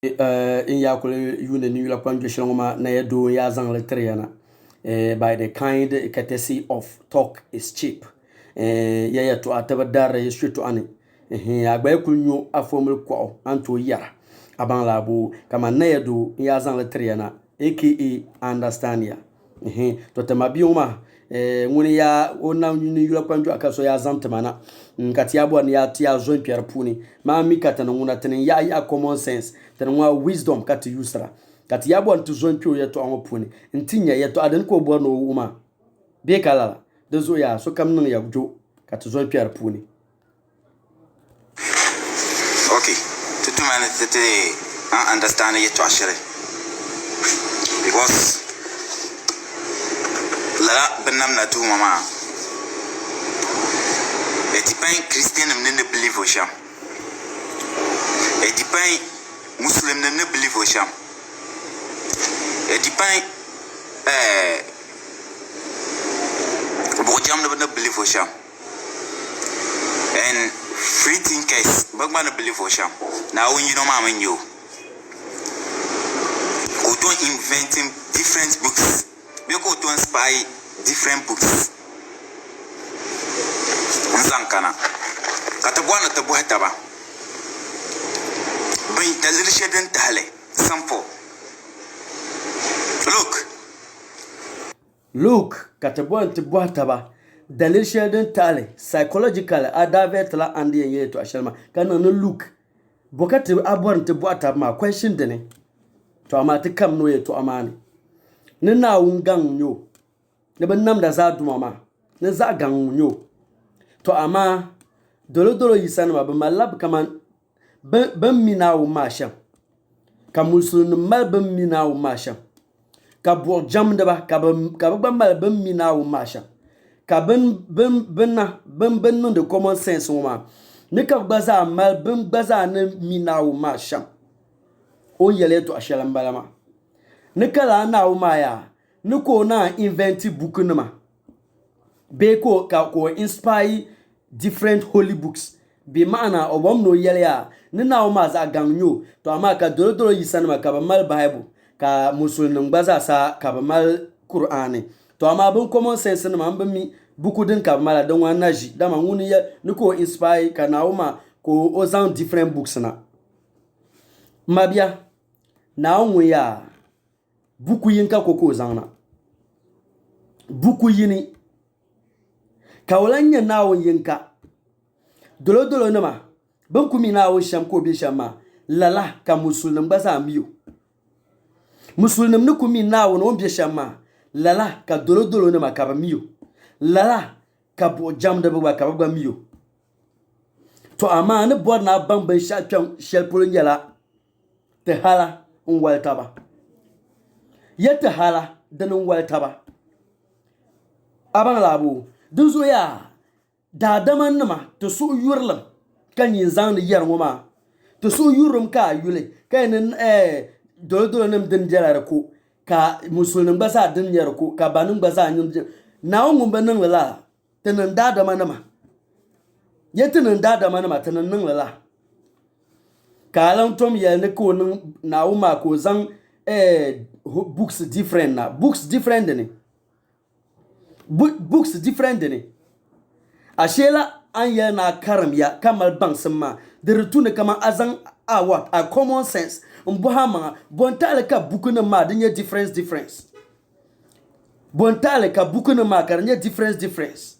in ya kule yune ni yula kwanjo shilongoma na yedo ya zang letriana by the kind courtesy of talk is cheap ya to ataba dare yesu to ani ya gba kunyo afomul ko anto yara aban labo kama na yedo ya zang letriana aka understand ya to tamabioma nguni ya ona ni yula kwanjo akaso ya zamtamana nkati abo ni ya tia zon pierre puni ma mi kata nguna tenen ya common sense tenen wa wisdom kati yusra kati yabo ntu zon pio yeto an puni ntinya yeto adan ko bo no uma be kala de zo ya so kam nan ya jo kati zon pierre puni okay tutu man tete an understand yeto ashere because la benam na tu mama et dipin christian ne believe au sham et dipin muslim ne believe au sham et dipin bojam ne believe au sham and free thinkers bagma ne believe au sham now you know mama you go to inventing different books we go to inspire different books nzankana katabwana tabuhata ba bin dalir shedin tale sample look katabwana tabuhata ba dalir shedin tale psychological adavet la andi yeto ashalma kana no look bokati abwan tabuhata ma question dene to amati kam no yeto amani nina wungang nyo ne benam da za dumama ne za gang nyo to ama dolo yisanma ba malab kaman ban minawo masham ka musulun mal ban minawo masham ka bo jamda ba ka ba mal ban minawo masham ka ban no de common sense ma ne ka gbaza mal ban gbaza na minawo masham o yele to ashalan balama ne kala na wo maya ne ko na invent book numa be ko ka ko inspire different holy books be maana obom no yele ya ne na wo ma za ganyo to ama ka dolo yisan ma ka ba mal bible ka musulmin gbaza sa ka ba mal qur'ani to ama bin common sense ne ma ban mi buku din ka mala dan wa naji da ma nguni ya ne ko inspire ka na wo ma ko ozan different books na mabia na wo ya buku yinka koko zangna buku yini kawlanya nawo yinka dolo nama ban kumi nawo sham ko be shama lala ka musulmin baza miyo musulmin ne kumi nawo no be shama lala ka dolo nama ka ba miyo lala ka bo jam da ba ka ba miyo to ama ne bod na ban sha twan shelpolo nyala te hala on walta ba yata hala danin walta ba aban labo dun zo ya da daman nama to su yurlam kan yin zan yar ngoma to su yurum ka yule kai nin dolo nam din jarara ko ka musulmin ba sa din yar ko ka banin ba sa yin na ngum banin wala tanan da da manama yatanan da da manama tanan nan wala kalan tom ya ne ko nin nauma ko zan books different na books different ne books different ne ashela an ya na karam ya kamal bang sama dirtune kama azan what a common sense mbuhama bontale ka bukuna ma dinye difference bontale ka bukuna ma karnya difference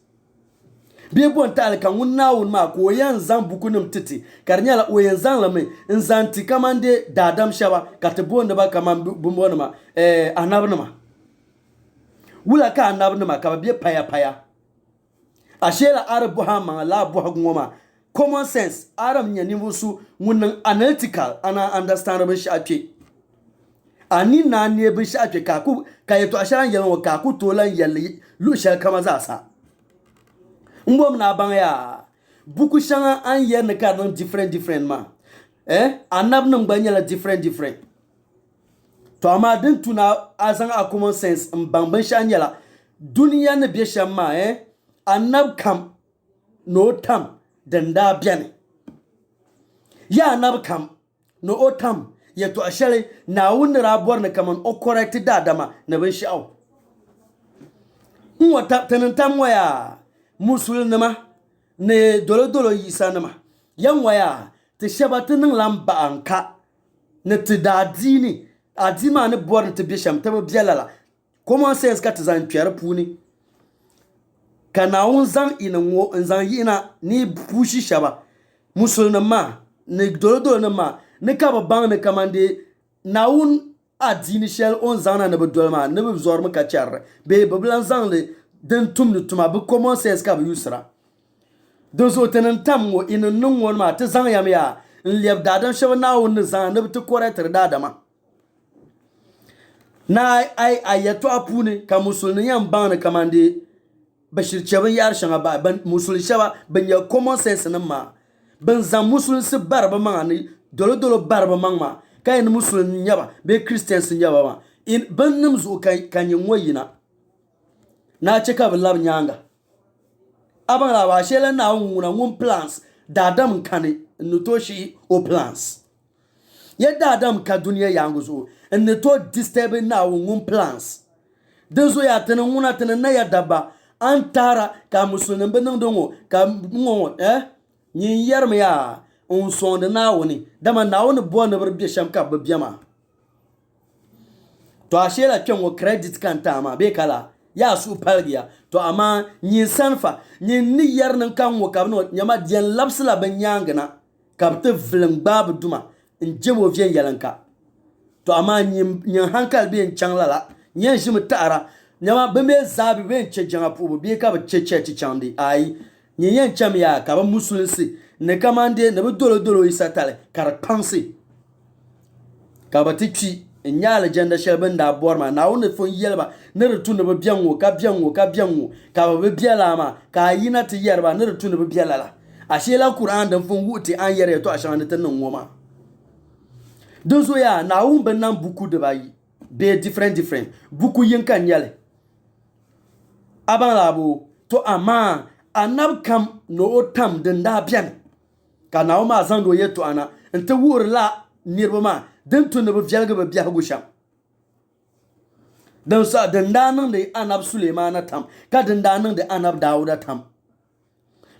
be bontale ka wunna ma ko yan zan bukunum titi karnya la o yan zan la me nzanti kamande dadam shaba katebonda ba kama bumbona ma anabna ma wula ka anabna ma ka be paya ashela arabu hama la bu haguma common sense aram nyani musu munan analytical ana understandable shape ani na ne bi shape ka ku kayeto asharan yalan ka ku tolan yalle lu shal kama za sa mbom na ban ya buku shanga an yen ka don different ma anab nan gbanyala different to ama din tuna azan a common sense mbamban shanyala duniya na biye shamma anab kam no tam danda biane ya anab kam no otam ya to ashale na wun rabor na kaman o correct da dama na ban sha'aw wata tanin tam waya musul nama ne dolo yisa nama yan waya ta shabatin lamba anka na tidadini adima ne bor ta bisham ta bialala comment sense ka ta zan pierre puni kana un zan ina wo zan yina ni pushi shaba musul nama ne dolo nama ne ka ba ne kamande na un adini shel on zana ne bedolma ne be zor ka char be blan zan le den tum ne tuma be comment sense ka be yusra dozo tenen tam wo ina nun won ma ta zan yam ya leb dadan shaba na un zan ne te corrector dadama na ai ayato apune ka musul ne yam ban kamande bashir chaban yar shanga ba ban musul shaba ban ya common sense nan ma ban zan musul se barba mangani dolo barba mangma kay ni musul nyaba be christians nyaba ma in ban nim zo kan yin wayina na cika bilab nyanga aban la ba shela na wuna won plans dadam kane nutoshi o plans ya dadam ka duniya yangu zo en to disturb na won plans dezo ya tanan wuna tanan na ya daba antara ka musulun benin dongo ka ngo nyin yarma ya on sonde na woni dama na woni bo na bar sham ka babiama to ashela kyenwo credit kan ta ma be kala ya su palgiya to amma nyin sanfa nyin ni yarnan kan wo ka no nyama dian lapsla ban yangana ka te vlin babu duma in jebo vien yalanka to amma nyin hankal be en changlala nyin shim ta'ara nyama bembe zabi ben che janga pubu bi ka ba che chandi ai nyen cham ya ka ba musulisi ne kamande ne dolo isatale kar pansi ka ba tikchi nyala janda shelben da borma na woni fon yelba ne rutu ne ba bianwo ka ba biala ma ka yina ti yerba ne rutu ne ba biala ashela qur'an da fon wuti an yere to ashan ta nan woma dozo ya na won ban nan buku da bayi be different buku yin kan yale aban labo to amma anab kam no tam den da bian kana o ma zan do yeto ana nta wur la nirba ma den to ne ba fialga ba biya gusham dan sa den da nan da anab suleiman tam ka den da nan da anab dauda tam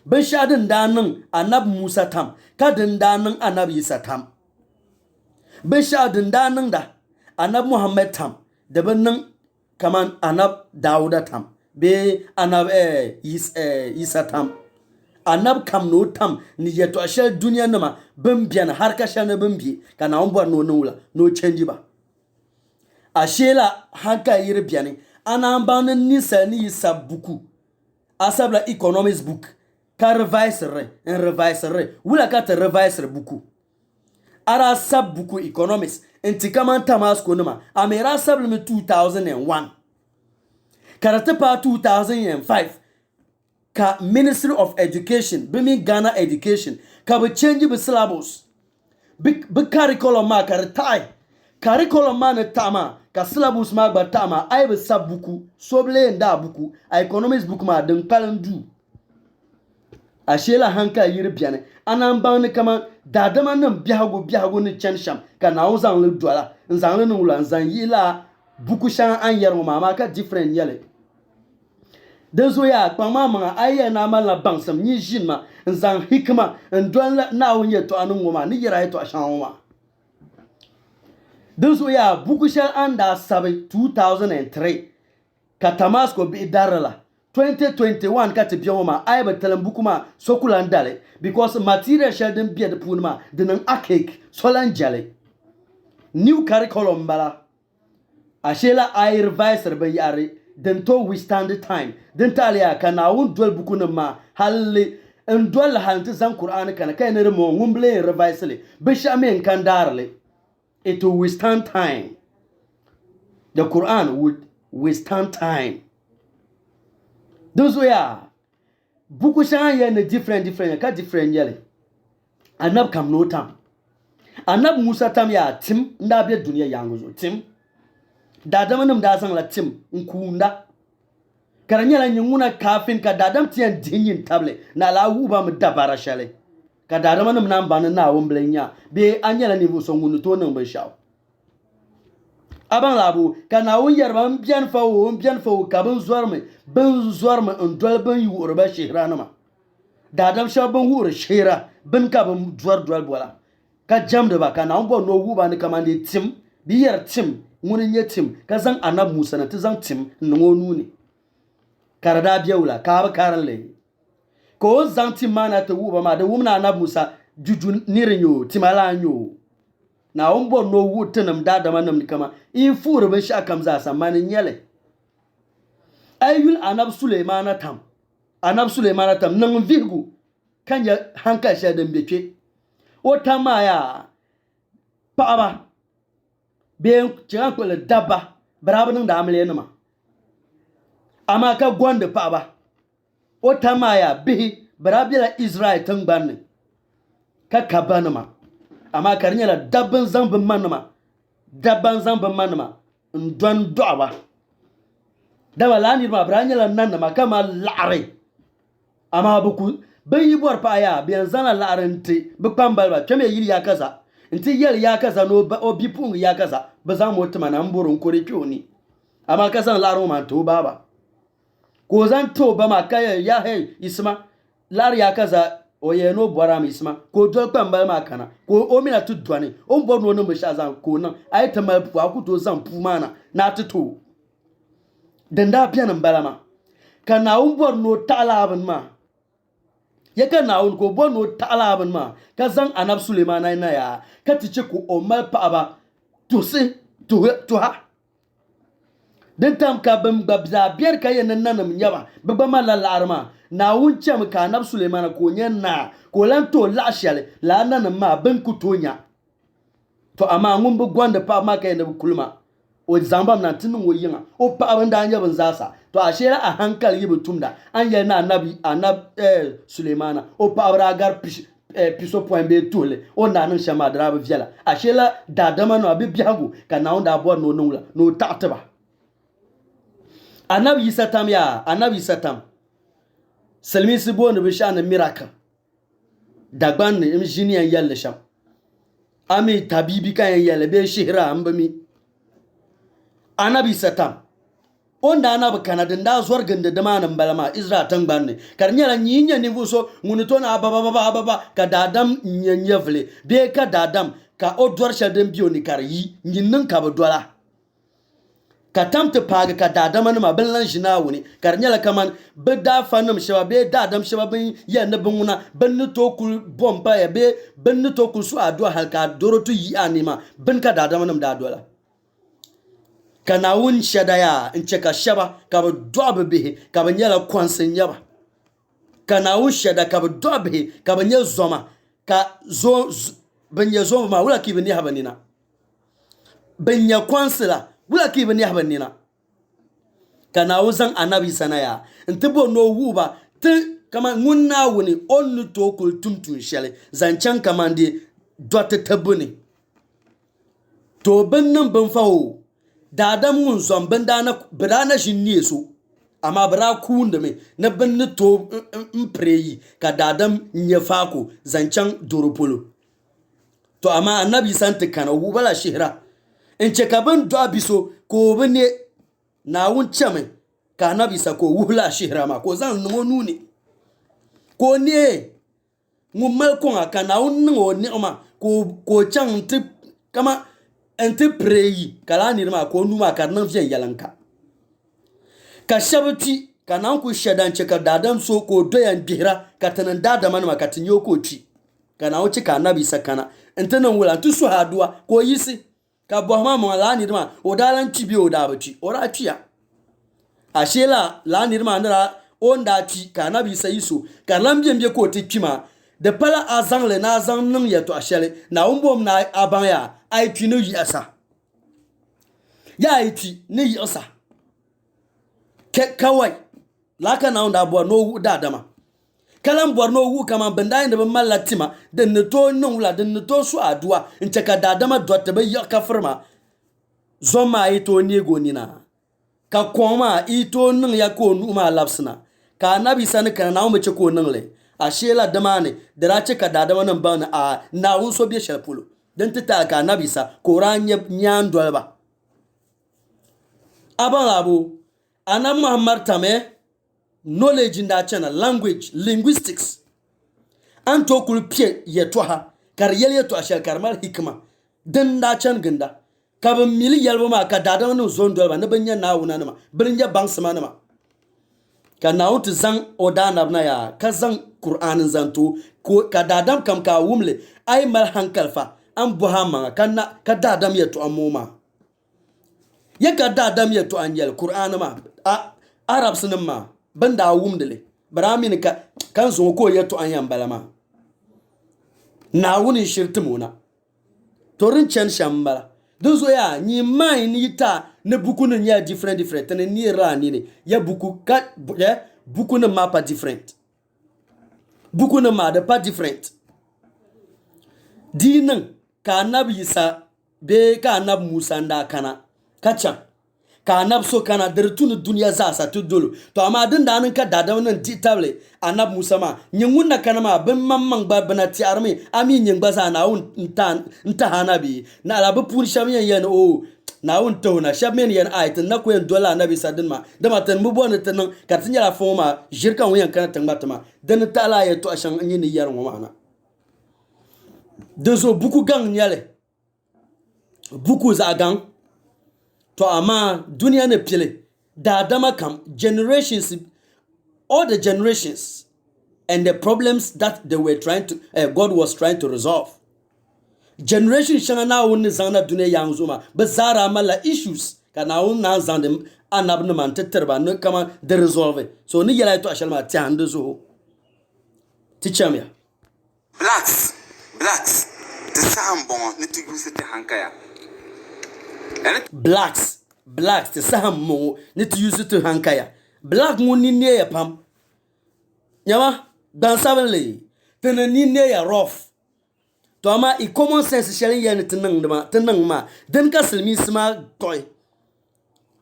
ban sha den da nan anab musa tam ka den da nan anab isa tam ban sha den da nan da anab muhammad tam da ban nan kaman anab dauda tam be anab isa tam anab kam no tam ni yeto ashel duniya nama bambian har ka shana bambi kana on bor no nula no change ba ashela hanka yire biane ana ban ni sa ni sabuku asabla economics book ka revise wula ka ta revise buku ara sabuku economics intikaman tamasko nama amera sabla 2001 karate pa 2005 ka Ministry of Education bimi Ghana Education ka be change be syllabus be curriculum ma ka retai curriculum ma na tama ka syllabus ma gba tama ai be sabuku soble nda buku economics book ma dan kalandu ashela hanka yiri biane anan ban ne kama dadama nan biago ni chansham ka na uzan le dola nzan le nula nzan yila buku shan an yar mama ka different yale dezo ya kpama ma aye na mala bangsam ni jinma nzan hikma ndon na wonye to anu ngoma ni yira to ashan ngoma dezo ya buku shan anda sabe 2003 ka Tamasco bi darala 2021 ka te bioma aye batalam buku ma sokulan dale because material shall dem bi de punma de nan akek solan jale new curriculum bala ashela ay reviser ba yare den to withstand the time den talia kana won dol buku ma halle en dol hanti zan qur'an kana kay ne mo ngumble revisele be shamen kan darle it will withstand time. The Quran would withstand time. Those were buku shan ya ne different ka different yale anab kam no tam anab musa tam ya tim nda be duniya yango tim dadam nam da san la tim nkunda karanya la nyuna kafin ka dadam tian dinyin table na la uba mu dabara shale ka daadama nim na n bani naawuni bila nya bee a nyɛla ninvuɣu so ŋun ni tooi niŋ binshaɣu a baŋ laabu ka naawuni yɛriba n biɛni fa o ka bin zɔrimi n doli bin yuɣuri ba shihira nima daadam shɛba bin wuhuri shihira bin ka bin dɔli bola ka jɛmdi ba ka naawuni bɔri ni o wuhiba ni kamani tim bi yɛri tim ŋuni nyɛ tim ka zaŋ anabi musa na ti zaŋ tim n niŋ o nuuni ka di daa biɛwula ka bi karinli ka o zaŋ tim maa na ti wuhiba maa di wumna anabi musa juju ni di nyɛ o tima laa nyɛ o naawuni bɔri ni o wuhi ti nim daadama nim ni kama yi fuhuri binshaɣu kam zaasa mani nyɛli a yi yuli anabi suleimana tam niŋ vihigu ka nyɛ hankali shɛli din be kpe o tam maa yaa paɣaba bee chɛgan kpuɣili dabba birabi niŋdi amiliya nima amaa ka gondi paɣaba o tam maa yaa bihi birabi bela Israel tingbanni ka ba nima amaa ka di nyɛla dabba n zaŋ bi ma nima n dɔn dɔɣaba daba laa nirima birabi nyɛla nanima ka ma laɣari amaa bin yi bɔri paɣa yaa bi yɛn zaŋla laɣari n ti bi kpambaliba kpɛm ya yili yaa kaza n ti yɛli yaa kaza ni o bipuɣingi yaa kaza bi zaŋ mo tima na n bɔri n kori kpe o ni amaa ka zaŋ laɣari ŋɔ maa n ti o baaba ka o zaŋ ti o ba maa ka ya hei yisima laɣari yaa kaza o yɛ no bɔra mi yisima ka o doli kpambali maa kana ka o mina ti dɔni o ni bɔri ni o niŋ binshaɣu zaŋ ka o niŋ a yi ti mali puu a ku tooi zaŋ puu maa na na ti to din daa biɛni n bala maa ka naawuni bɔri ni o taɣala bini maa ya ka naawuni ka o bɔri ni o taɣala bini maa ka zaŋ anabi sulemana na yaa ka ti chɛ ka o mali paɣaba tuha din tam ka bin gba zaa biɛri ka yɛ ni nanim nyɛba bi gba malila laɣari maa naawuni chɛmi ka anabi sulemana ka o nyɛ naa ka o lan tooi laɣa shɛli laa nanim maa bin ku tooi nya to amaa ŋun bi gondi paɣaba maa ka yɛ ni bi kuli maa o zaŋ bam na ti niŋ o yiŋa o paɣaba n daa nyɛ bin zaasa to a sheela a hankali yi bi tumda an yɛli na anabi sulemana o paɣaba daa gari piso pɔin bee tuhili o naa niŋ shɛm maa di daa bi viɛla a sheela daadama nima bi biɛhigu ka naawuni daa bɔri ni o niŋla ni o taɣi tiba anabi yisa tam silmiinsi booni binshaɣu ni miracle dagbanni n ʒini yɛn yɛlli shɛm ami tabiibi ka yɛn yɛlli bee shihira n bi mi anabi yisa tam o daa na bi kana din daa zɔrigindi dimaani n bala maa Israel tingbanni ka di nyɛla nyii nyɛ ninvuɣu so ŋuni to na ababa ka daadam nyɛ vili bee ka daadam ka o dɔri shɛli din bi o ni ka di yi nyin niŋ ka bi dɔla ka tam ti paagi ka daadama nima bin lan ʒi naawuni ka di nyɛla kaman bi daafa nim shɛba bee daadam shɛba bin yɛn ni bin ŋuna bin ni tooi kuli bɔm paya bee bin ni tooi kuli su adua hali ka doro ti yi a nima bin ka daadama nim daa dɔla ka naawuni shɛda yaa n chɛ ka shɛba ka bi dɔɣi bi bihi ka bi nyɛla kɔnsi n nyɛba ka naawuni shɛda ka bi dɔɣi bihi ka bi nyɛ zɔma ka bin nyɛ zɔma maa wula ki bi nɛha bi nina bin nyɛ kɔnsi la wula ki bi nɛha bi nina ka naawuni zaŋ anabi sana yaa n ti bɔri ni o wuhiba ti kama ŋun naawuni o ni tooi kuli tumtum shɛli zaŋ chaŋ kamandi dɔti ti bini to bin niŋ bin fa o daadam ŋun zɔm bi daa na ʒi neɛ so amaa bi daa kuundimi ni bin ni tooi n pireeyi ka daadam nyɛ faako zaŋ chaŋ doro polo to amaa anabi isa n ti kana o wuhiba la shihira n chɛ ka bin dɔɣi bi so ka o bi ne naawuni chɛmi ka anabi isa ka o wuhila shihira maa ka o zaŋ niŋ o nuuni ka o ne ŋun mali kɔŋa ka naawuni niŋ o niɣima ka o chaŋ n ti pireeyi ka laa niri maa ka o nuu maa ka di niŋ viɛn yɛlinka ka shɛba ti ka naan ku shɛda n chɛ ka daadam so ka o doya n gbihira ka ti niŋ daadama nima ka ti nyɛ o ka o kpi ka naawuni chɛ ka anabi isa kana n ti niŋ wula n ti suhi adua ka o yisi ka bɔhima maŋa laa niri maa o daa lan kpi bee o daa bi kpi o daa kpiya a sheela laa niri maa o n daa kpi ka anabi isa yi so ka di lan biɛnbiɛ ka o ti kpi maa di pala a zaŋli ni a zaŋ niŋ yɛltɔɣa shɛli naawuni bom na a baŋ yaa a yi kpi ni yiɣisa yaa yi kpi ni yiɣisa kawai laa ka naawuni daa bɔri ni o wuhi daadama ka lan bɔri ni o wuhi kaman bin daa yɛn ni bi malila tima din ni tooi niŋ wula din ni tooi su adua n chɛ ka daadama dɔriti bi yiɣi kafiri maa zɔm maa yi tooi neegi o nina ka kɔŋ maa yi tooi niŋ ya ka o nuhi maa labisina ka anabi isa ni kana naawuni bi chɛ ka o niŋli a shela damane da ra ce ka dadama nan ba a na wun so biye shalpulo dan ta ka nabi sa koran nyan dolba aban abu anam muhammad tame knowledge in that channel language linguistics an to kul pie ye to ha kar yel ye to ashal karmal hikma dan da chan ganda ka ban mili yalba ma ka dadama no zon dolba ne banya na wuna ma brinja bang sama ma ka nawut zan odana na ya ka zan qur'anin zanto ko ka dadam kam ka wumle ai mal hankalfa an buhama kana ka dadam ya to amoma ya ka dadam ya to anyel qur'an ma arab sunan ma banda wumdele baramin ka kan zo ko ya to anyan balama na wuni shirtumuna torin chen shambala dozo ya ni mai ni ta ne buku ne ya different ne ni ra ni ne ya buku ka ya buku ne ma pas different buku ne ma da pas different dinan ka annabi Isa be ka annabi Musa nda kana kacan ka annabi so kana dartun duniya za sa tudulu to amma din da nan ka dada wannan titable annabi Musa ma nyingun na kana ma ban mamman ba bana ti arme ami nyin gbaza na un nta hanabi na alabu pur shamiyan yan o na un to na shamen yan ait na ko yan dola annabi sadin ma da matan mu bon tan ka tin yara fo ma jirkan wayan kana tan matama dan ta la ya to ashan yin yar mu mana dezo buku gang nyale buku za gang to ama dunia ne pile da dama kam generations all the generations and the problems that they were trying to God was trying to resolve generation shana na woni zana dunia yanzuma bazara mala issues kana won na zande anabne man tetterba ne kama de resolve so ni yala to ashalma ti hande zo tichamya blacks the sambon ne tigusi te hankaya blacks te sahamo ne to use to hankaya black mo ni ne ya pam nyama dan sabenle tena ni ne ya rough to ama I common sense shelen ya ne tenan ma den ka silmi sma toy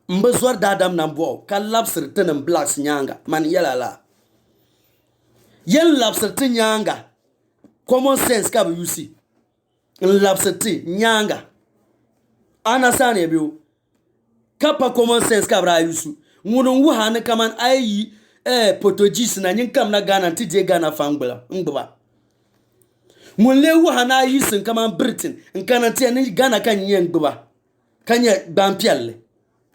mbazwar dadam nan bo ka lapsir tenan blacks nyanga man yalala yen lapsir te nyanga common sense ka bu yusi lapsir te nyanga ana sane biyo kapa common sense ka bra yusu ngunu wuha ne kaman ayi potogis na nyin kam na Ghana tije Ghana fangbala ngba munle wuha na yusin kaman Britain nkana tie ni Ghana kan yen ngba kanya bampialle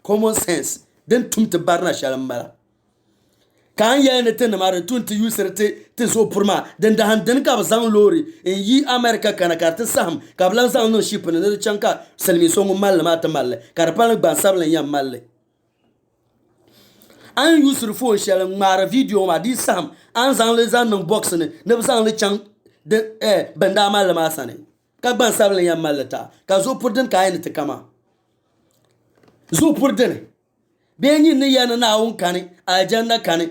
common sense den tumte barna shalambala kan ya ne ten mare tunti yuserte te so purma den da handen ka bazan lori en yi America kana karta sam ka blan san no ship ne chanka salmi so mal ma ta malle karpal ban sablen yam malle an yusur fo shal mara video ma di sam an zan le zan no box ne bazan le chan de banda mal ma sane ka ban sablen yam malle ta ka zo purdin ka yin ta kama zo purdin be yin ne yana na won kane aljanna kane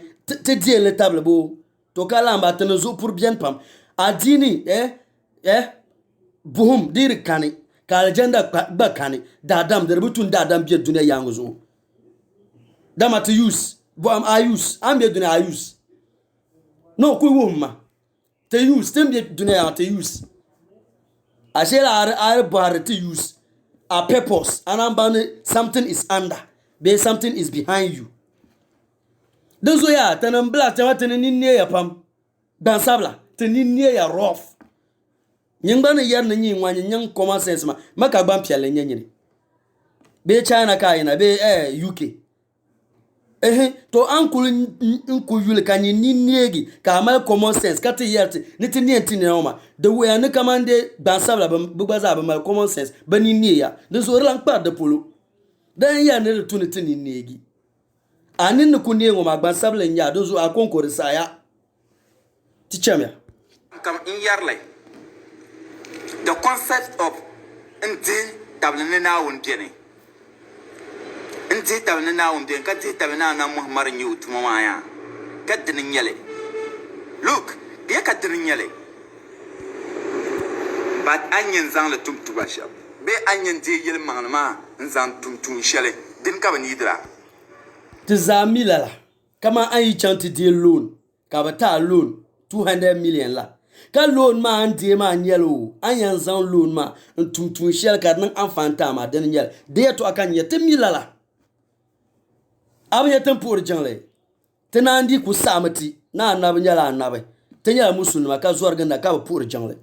te die le table bo to kala mba te zo pour bien pam adini buhum dir kani kala janda ba kani dadam der butun dadam bi dunya yangu zo dama to use bo am bi dunya use no ku wumma te use tem bi dunya te use ashela are bar te use a purpose anamba something is under be something is behind you dozo ya tanan black ta wata ni ne ya pam dan sabla tani ne ya rough nyingba ne yar na nyi nwanye nyang common sense ma maka gba mpiale nyanyini be China ka ina be UK to ankulu nku yule kanyi ni niegi ka ma common sense ka te yerte ni ti nienti ne oma the way ne kamande dan sabla bugbaza ba ma common sense ba ni nie ya dozo ran pa de polo dan ya ne to ne ti ni niegi anin ku ne ngoma gban sablen ya dozo akonkori saya tichamya come in yarlay the concept of nti tabne na won piene nti tabne na won bien ka ti tabne na Muhammad nyu tuma ya kadin nyale look dia kadin nyale but anyen zan le tumtu basha be anyen di yel manma nzan tumtun shele din ka bani dra tizamilala kama ayi chanti di loan ka bata loan 200 million la ka loan ma an de ma nyelo an yan zan loan ma tum shel ka nan an fanta ma den nyel de to akan yete milala ab yetem pour jangle tenandi ku samati na annabi nyala annabi tenya musulma ka zuwar ganda ka pour jangle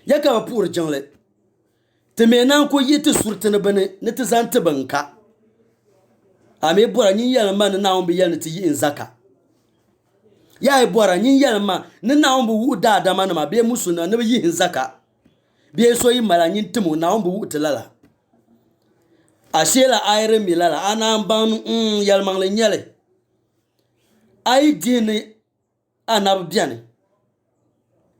ya ka pour jangle te menan ko yete surtene bane ne te zante banka ame bora nyin yel ma na on bi yel ti yin zaka ya bora nyin yel ma na on bu da da ma na ma be musulma ne bi yin zaka be so yi mala nyin timu na on bu tilala ashela ayre milala anan ban yel mangle nyele ay dini anab biane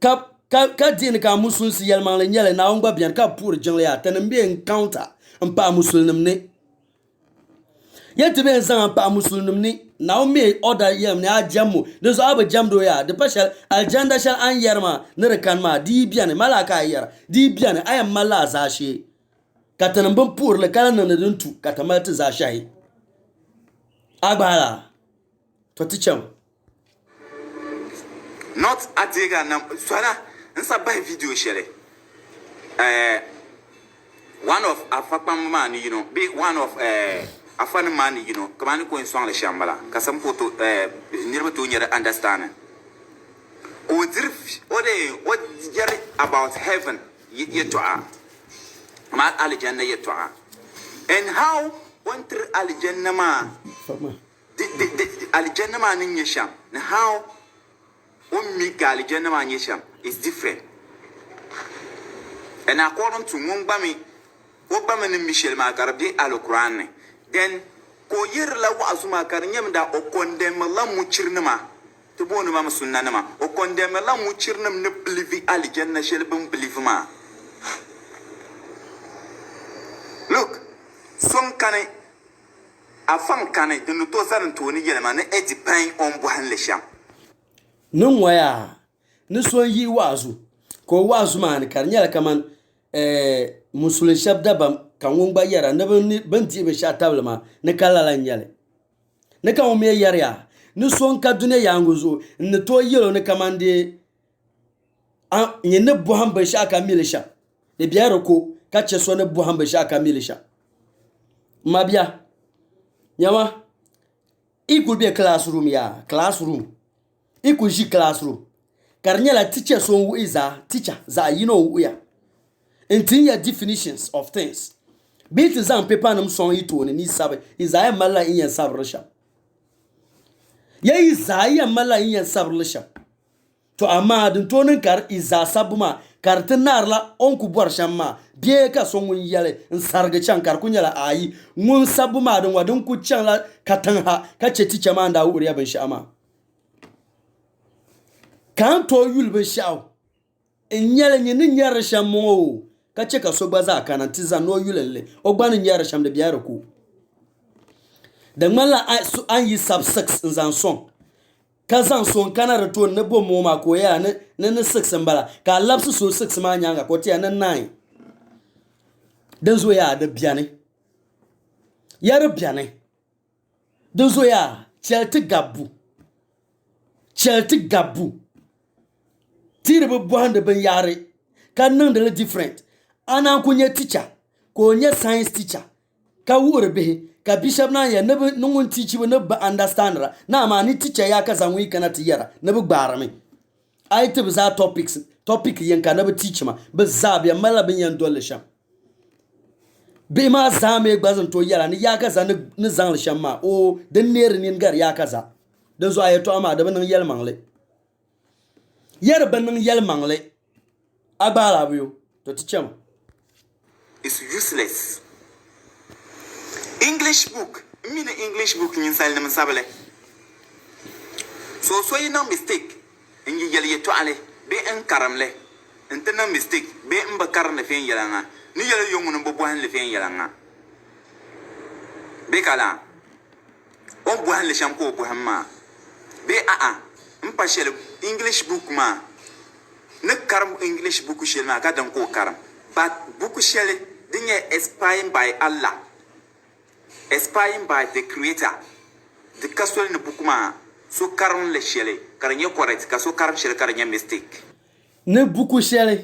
ka dini ka musul si yel mangle nyele na on gba biane ka pour jingle ya tan mbi encounter mpa musulnim ne yete ben zan pa musulnim ni na o me order yem ne ajamu de so aba jamdo ya de pashal aljanda shal an yerma ne rekan ma di biane malaka yera di biane ayam mala zashe katan ban pour le kala nan dun tu katamata zashe agbala to ticham not adega na swara nsa buy video share one of afakpam man be one of afan man kamani ko insong le shambala kasam poto nirba to nyere understand o dirf o jere about heaven yetwa ma aljanna yetwa and how went aljanna ma the aljanna ma nin yesham and how ummi aljanna ma yesham is different and according to mumbami obama ni Michel Makarbi al-Quran then ko yirla wa azuma karnyam da o condemn la mu cirnama to bonu ma sunna nama o condemn la mu cirnam ne believe aljanna shel bum believe ma look son kane afan kane dunu to san to ni yelma ne edipan on bo han le sham nun waya ni son yi wazu ko wazu man karnyal kaman musulun shabda bam kan wongba yara na ban ti be sha tablema ne kalala nyale ne kan me yara ni son ka dune yanguzo ne to yelo ne kamande an ne buhan ba sha ka milisha e biyaro ko ka ce so ne buhan ba sha ka milisha mabia nyama ikul be classroom ya classroom ikul ji classroom karnyala teacher so wu iza teacher za wu ya in your definitions of things. Bit is on paper and song it on ni sabe. Isaiah mala in your sabrisha. Ye Isaiah mala in your sabrisha. To amad and tonen car is a sabuma. Cartenarla onku borshama. Bieka song yele and sargachan carcunyala ai. Moon sabuma and wadunku chanla katanga. Catch a teacher man da uria ben shama. Can't all you'll be show. And yelling in yarashamo. Ka cheka so gbaza kana tiza no yulele ogbani nyara sham de biara ku da mala an yi sub 6 nzan son ka zan son kana return na bom mo ma ko ya ne 6 mbala ka lapsu so 6 ma nyanga ko tia na 9 dan zo ya da biane yara biane dan zo ya chelti gabu tire bo hande ban yare kan nan da different ana kunye teacher ko nye science teacher ka wure be ka bishop na ya ne nungun teach we ne ba understand ra na ma ni teacher ya ka zanwi kana tiyara ne bu gbara me ai te za topic yen ka ne bu teach ma be zabia mala bin yan dole sham be ma za me gbazan to yara ni ya ka za ne zan sham ma o den ner ni ngar ya ka za dan zo ayeto ama da ban yel mangle yer ban yel mangle agbara biyo to teacher is useless. English book, mean English book in inside them sabele. So you no mistake, and you yell to ale, be en karamle, and no mistake, be en bakar le fen yalanga, ni yell young and boboan le fen yalanga. Be kala, o bohan le shampoo bohama, be mpashel English book ma, ne karam English book shilma, kadam ko karam, but book shell. Inspired by Allah, inspired by the Creator. The castle in the book ma so karon le shele karanya correct ka so karam shel karanya mistake ne buku shele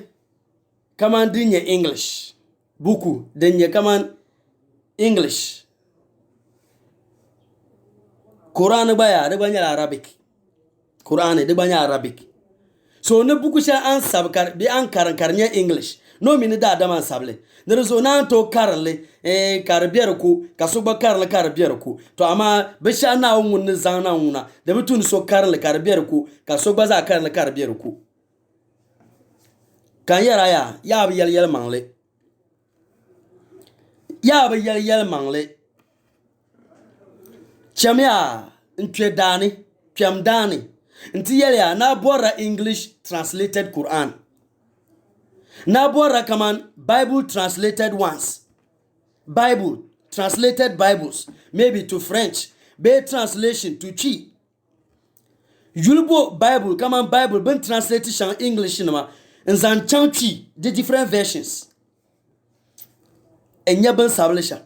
kaman dinye English buku dinye kaman English Quran baya de banya Arabic Quran de banya Arabic so ne buku sha an sabkar bi an karanya English no mini da man sable ne zo na to karle karbiyar ku kaso ba karle karbiyar ku to amma bi sha na wun ne zana wuna da bitun so karle karbiyar ku kaso ba za karle karbiyar ku kan yara ya bi yel mangle ya bi yel mangle chamia ntwe dani pem dani nti yele na bora English translated Quran na bora kaman Bible translated ones Bible translated Bibles maybe to French be translation to Chi Yulbo Bible kaman Bible ben translation English nama nzan chanchi the different versions enya ben sablisha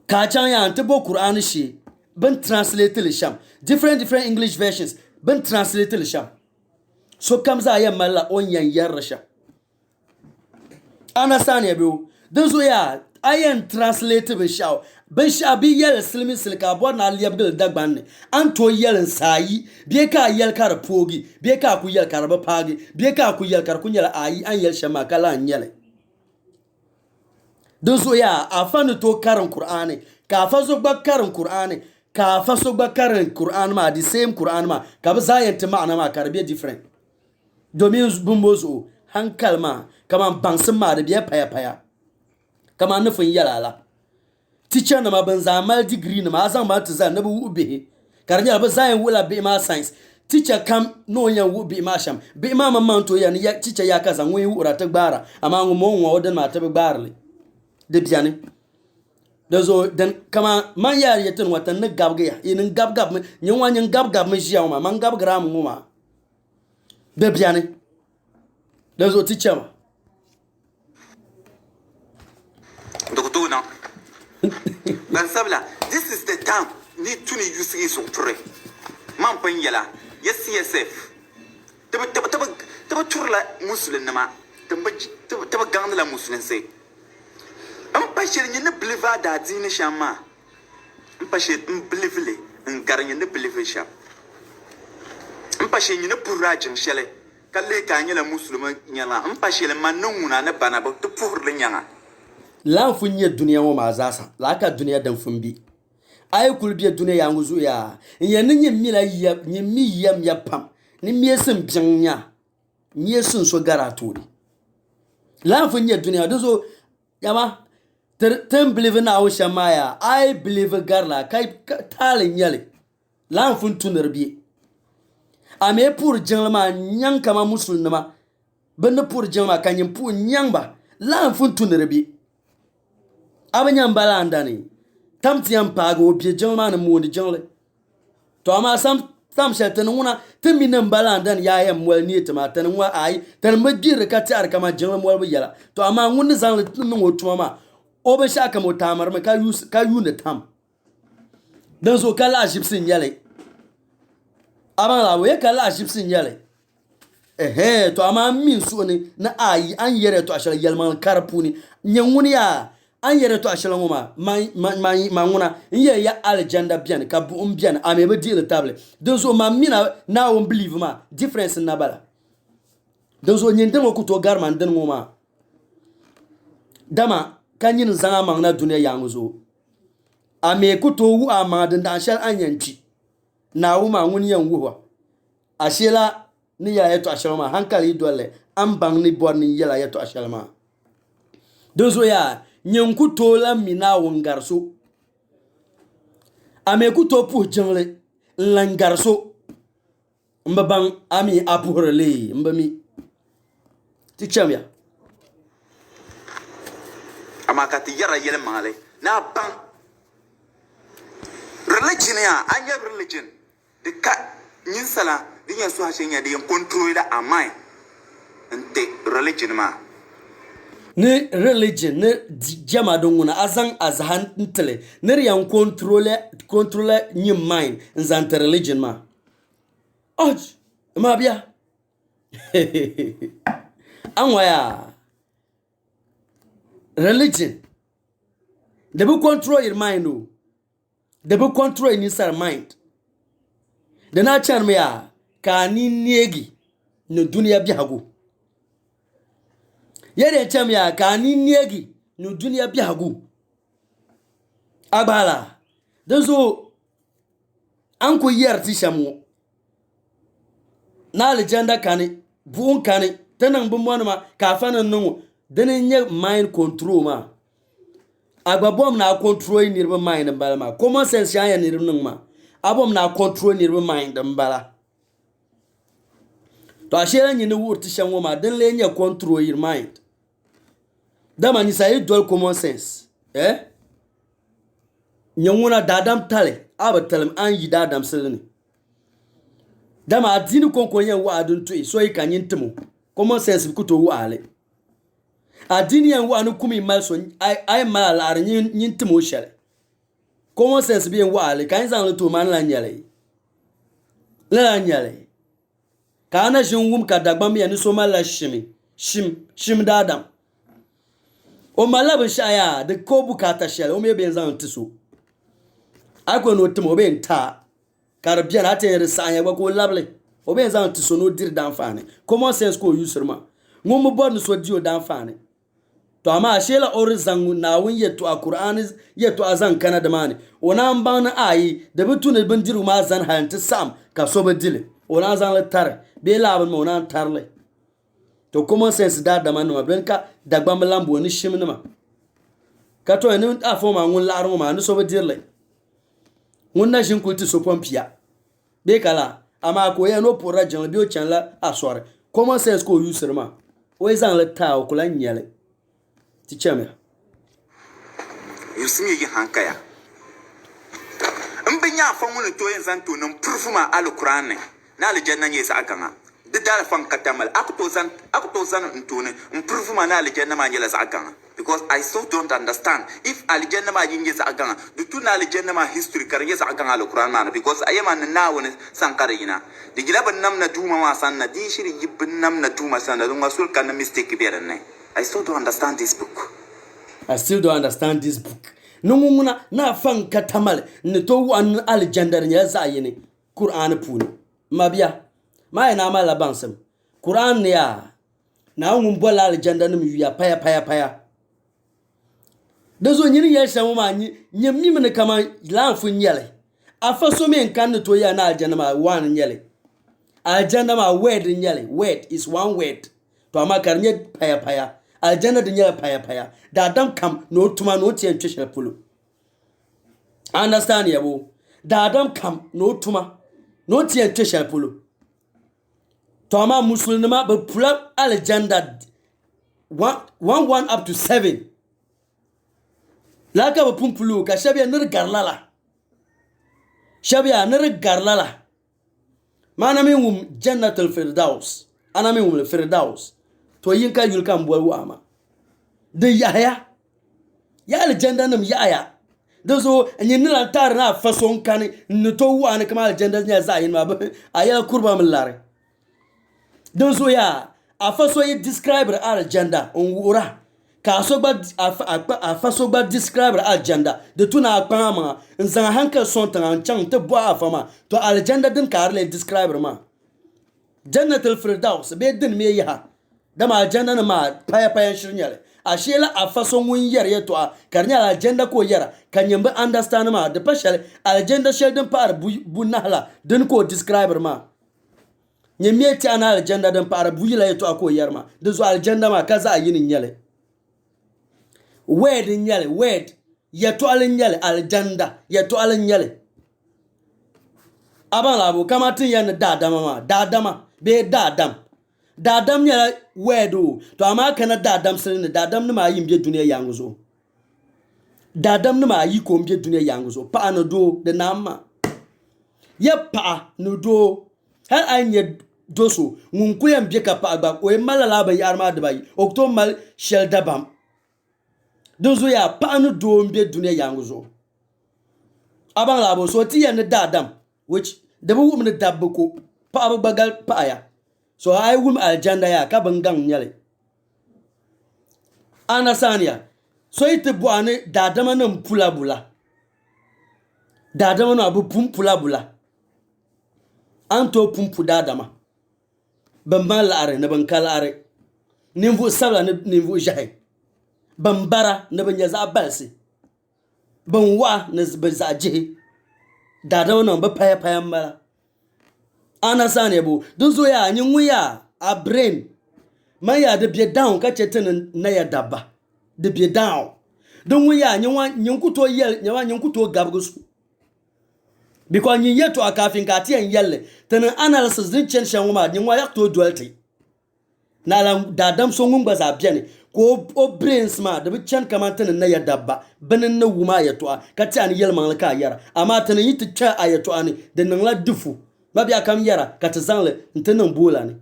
ka chan ya ntebo Quran shi ben translate le sham different English versions ben translate le sham so comes I am mala onyan yarasha understand ya bro dozo ya ayen translate be shaw ben sha bi yel slimi silka bo na liabdel dagban anto yel sayi bi ka yel kar pogi bi ka ku yel kar ba pagi bi ka ku yel kar kunyala ayi an yel shama kala anyele dozo ya afanu to karan Qur'ani ka fazo ba karan Qur'ani ka faso ba karan Qur'an ma the same Qur'an ma ka ba zayen ta ma'ana ma karbe different domin bumbozo hankal ma kaman bansin ma da biya paya kaman nufin yalala teacher na ma ban zamal degree na ma zan ma ta zan na bu ube karnya ba zayen wula be ma science teacher kam no yan wu be ma sham be ma man to yan ya teacher ya kaza ngwe wura ta gbara amma ngo mo wodan ma ta gbarle de biane dazo dan kama man yar yetin watan na gabga ya inin gabgab nyin wanyin gabgab mun shiya ma man gabgra mun ma de biane dazo teacher ma dokto na ban sabla this is the time ni tuni yusi so ture man pan yala yes CSF taba turla muslim ma taba gandla muslim sai an pashe ni ne believer da dini shama an pashe in believe le in garin ne believe sha an pashe ni ne purajin shele kalle ka nyala musulman nyala an pashe le manuna na bana ba to pur le nyanga lan funye duniya wa mazasa la ka duniya dan fumbi ay kulbiya duniya ya nguzu ya yen nyi mila ya nyi mi yam ya pam ni miesin binya miesin so garatori lan funye duniya dozo yama ten believe na wo shamaya I believe garla kai talin yale lan fun tunarbi ame pour jenlma nyang kama musulma bende pour jenlma kanyim pour nyangba lan fun tunarbi abanyam balanda tamtiam pago bi jenlma na modi jenle to ama sam shatan wona teminen balanda ya yam wal ni tama tan wa ai tan magir ka tar kama jenlma wal yala to ama ngun zan no tuma obe shaka mo tamar me ka yu tam dan so kala ajibsin yale aban la we kala ajibsin yale to ama min so ni na ayi an yere to ashal yalman karpuni nyanguni ya an yere to ashal ngoma manguna ye ya aljanda bien ka bu bien amebe deal table dan so ma mina na won believe ma difference na bala dan so nyinde mo kuto garman dan ngoma dama kanyin zanga mangna duniya yanguzo ame kuto wu amadin da shal anyanci na wu ma nguni yan wuwa ashela ni ya yeto ashalma hankali dole an bang ni bor ni yela yeto ashalma dozo ya nyen kuto la mina wongarso ame kuto pu jengle langarso mbabang ami apurele mbami tichamya amakati yara yele male na ban religion ya anya religion de ka nyin sala di nya so hashenya de control da amai ente religion ma ne religion ne jama donguna azhan ntele ne yan control nyin mind nzanta religion ma Och, mabia. Anwaya. Religion. They will control your mind. Oh. They will control your inside mind. The nature me a kani niegi no dunia biago. Yere cham ya kani niegi no dunia biago. Agbala. Dezo anko yer tishamu. Na legenda kani buon kani tenang bumwanuma ka fana nungu dene nye mind control ma. Agbabom na control nirba mind mbala ma. Common sense ya nirba nung ma. Abom na control nirba mind mbala. To ashera nyine wur tishamu ma den le nye control your mind. Dama ni sa dual common sense. Nyonguna dadam tale aba talem an yi dadam seleni. Dama adini konkonye wa adun tui so yi kanyin timo. Common sense kuto wa ale. Adini yan wa anu kumi mal so ay mal la nyin timo shele. Common sense bi wa ale kan zan to man la nyale. La nyale. Kana jinwum ka dagbam ya ni so mal la shim dadam. O malab shaya de kobu kata shele o me ben zan tiso. Ako no timo ben ta karabia na te resanya gba ko lable o ben zan tiso no dir dan fane common sense ko usurma ngum bo no so dio dan fane to ama shela or zangu na won yeto alquran yeto azan kana da mani ona mban na ayi da bitu ne bandiru ma zan hanti sam ka so badile ona zan la tar be laban mo na tarle to common sense da mani ma benka dagba mlambo ni shimni ma ka to ne afo ma ngun laro ma ni so badile wonna shin kulti so pompia be kala ama ko ye no pora jan bi o chanla asore common sense ko user ma o izan la ta o kula nyele ti chame yusimi yi hankaya mbinya fa mun to yin zan to nan purfuma alquran na aljanna ne sa akanga de dal fan katamal akuto zan ntone purfuma na aljanna ma nyela sa akanga. Because I still don't understand if aljanna ma yin yesa aganga dutu na aljanna ma history kar yesa aganga alquran man because ayama na woni sankare yina de gila ban nam na duma ma sanna di shiri yibin nam na duma sanna dun wasul kan mistake beran I still don't understand this book. Nunguna na fan katamal ne to wan aljandar nya za yini Qur'an puni mabia mai na mala bansam Qur'an ya na ngum bola aljandar nim ya paya Dezo nyini ya shamu ma nyemi mene kama lanfu nyele. Afa so me nkan to ya na aljanna ma one nyele. Aljanna ma word nyele. Word is one word. To ama karnye paya. Aljanna de nyele paya. Da adam kam no tuma no tie ntwehwe polo. Understand yabo. Da adam kam no tuma no tie ntwehwe polo. To ama musulma be pula aljanna 1 up to 7. Laka ba pumpulu ka shabia nir garlala mana min wum jannatul firdaus ana min wum firdaus to yinka yulka mbwa ama de yahya ya aljanna nam yahya dozo nyinna tar na fason kan nto wa ne kama aljanna nya zayin ma aya kurba min lare dozo ya afaso yi describe aljanna on wura Kaso ba afaso ba describe agenda de tuna akpama nzanga hanka sonta nchang te bo afama to agenda din karle describe ma jannatul firdaus be din me ya da ma agenda na ma paya shirnyale ashela afaso mun yar yeto karnya agenda ko yara kanyamba understand ma de pashal agenda shel din par bu nahla din ko describe ma nyemieti ana agenda din par bu yila yeto ko yar ma de zo agenda ma kaza ayinin nyale word nyale word yeto nyale aljanda yeto nyale abalabo kama tin yan dadama be dadam nyala word to ama kana dadam sirne dadam ne ma yimbe duniya yanguzo dadam ne ma yi ko mbe duniya yanguzo pa no do de namma ye pa no do har anye doso ngunku yam be ka pa agba o malala ba yarma de bayi okto mal shel dabam dozo ya panu do mbe dunia yanguzo abang labo so ti yan dadam which the woman dabko pa bagal pa ya so ai wum aljanda ya ka bangang nyale anasania so ite boane dadama nan pula bula dadama no abu pum pula bula anto pum pu dadama ban la'are na ban kalare nimvu sabla nimvu jahi ban bara na ban yaza balsi ban wa na ban za jihi dadama no ba paya paya mala anasania bu dun zo ya nyin wuya a brain maya de bie down ka chetin na ya daba de bie down don wi ya nyin kuto yel nyawa nyin kuto gabgusu because nyin yeto akafin ka tiyan yelle tan analysis din chen shan ma nyin wa yak to dualty na la dadam so ngun baza biane ko o brains ma de bi chen kamantan na ya daba banin na wuma ya to ka tiyan yel man ka yara amma tan yi ta cha ayato ani de nan la dufu mabia kam yara ka ta zanle ntanan bola ne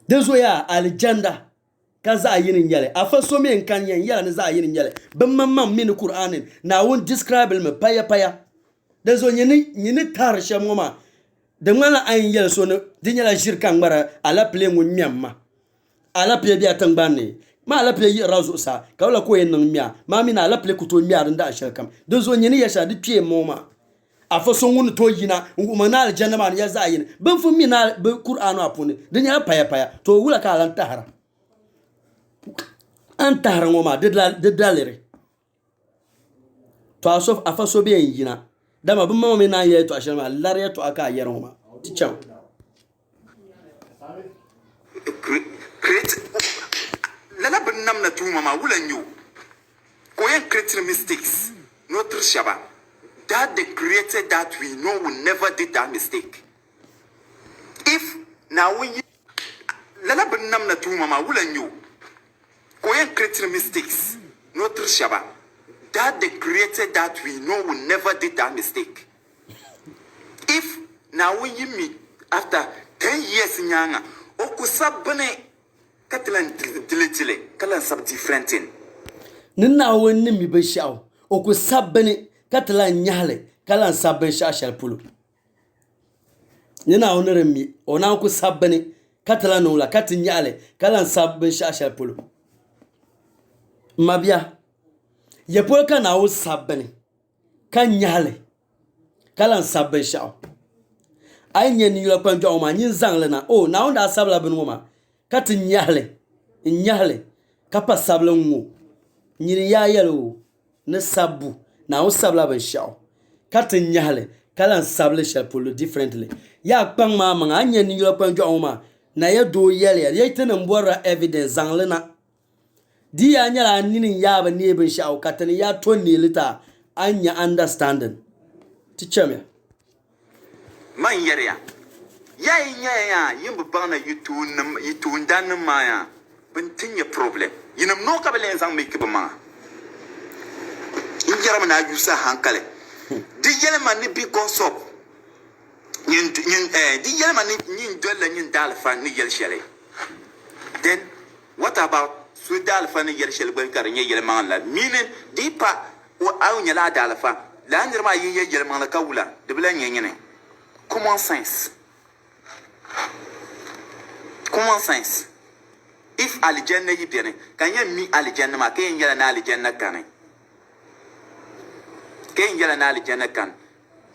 dezo ya aljanda ka za yin yale afa so me kan yan yala ne za yin yale ban mamman min qur'anin na won describe me paya paya dezo nyini tar shamoma de ngala ayin yale so ne dinyala shirkan mara ala ple ngun myamma ala ple biya tangbane ma ala ple yi razu sa ka wala ko yen nan miya ma mina ala ple kuto miya da shirkam dezo nyini ya sha di pie moma afa so ngun to yina ngumana aljanna man ya za yin ban fu mina be qur'anu apuni dinya paya paya to wula ka lan tahara an tahara ngoma de dalere to asof afa so be yina dama bin mama mina ya to ashama lare to aka yar ngoma ticham create lala bin namna tu mama wulan yo ko yan create mistakes notre shaba that the creator that we know will never did that mistake. If now when you lala benam na tu mama wulan you koyen creating mistakes notre shaba that the creator that we know will never did that mistake. If now when you meet after 10 years nyanga okusabane katilan diletile kalan sab different thing nina wonni mi be shaw okusabane katala nyale kala sabben shashal pulu nina onere mi ona ku sabbene katala no la katin nyale kala sabben shashal pulu mabia ye pol kana o sabbene kan nyale kala sabben shaw ay nyen yula kwanjo o ma nyin zangle na o na onda sabla bin mo katin nyale kapa sabla ngo nyiri ya yelo ne sabu na o sabla ben shaw katin nyale kala sable shall pull differently ya kpang ma ma anya ni yo kwan jo ma na ya do yele ya tana mbora evidence zangle na di ya nyala ninin ya ba ne ben shaw katin ya to ne lita anya understanding teacher me man yare ya yin ba na yutun dan ma ya bin tinye problem yinam no ka belen sang me kiba ma injara na yusa hankale di yele man ni bi konsop nyin di yele man ni dolla nyin dalfa ni yel shele then what about su dalfa ni yel shele ban kar nyi yele man la mine di pa o aw nyala dalfa la ndir ma yin yele man la kawula de bla nyene common sense if aljanna yibene kanya mi aljanna ma kayen yala na aljanna kan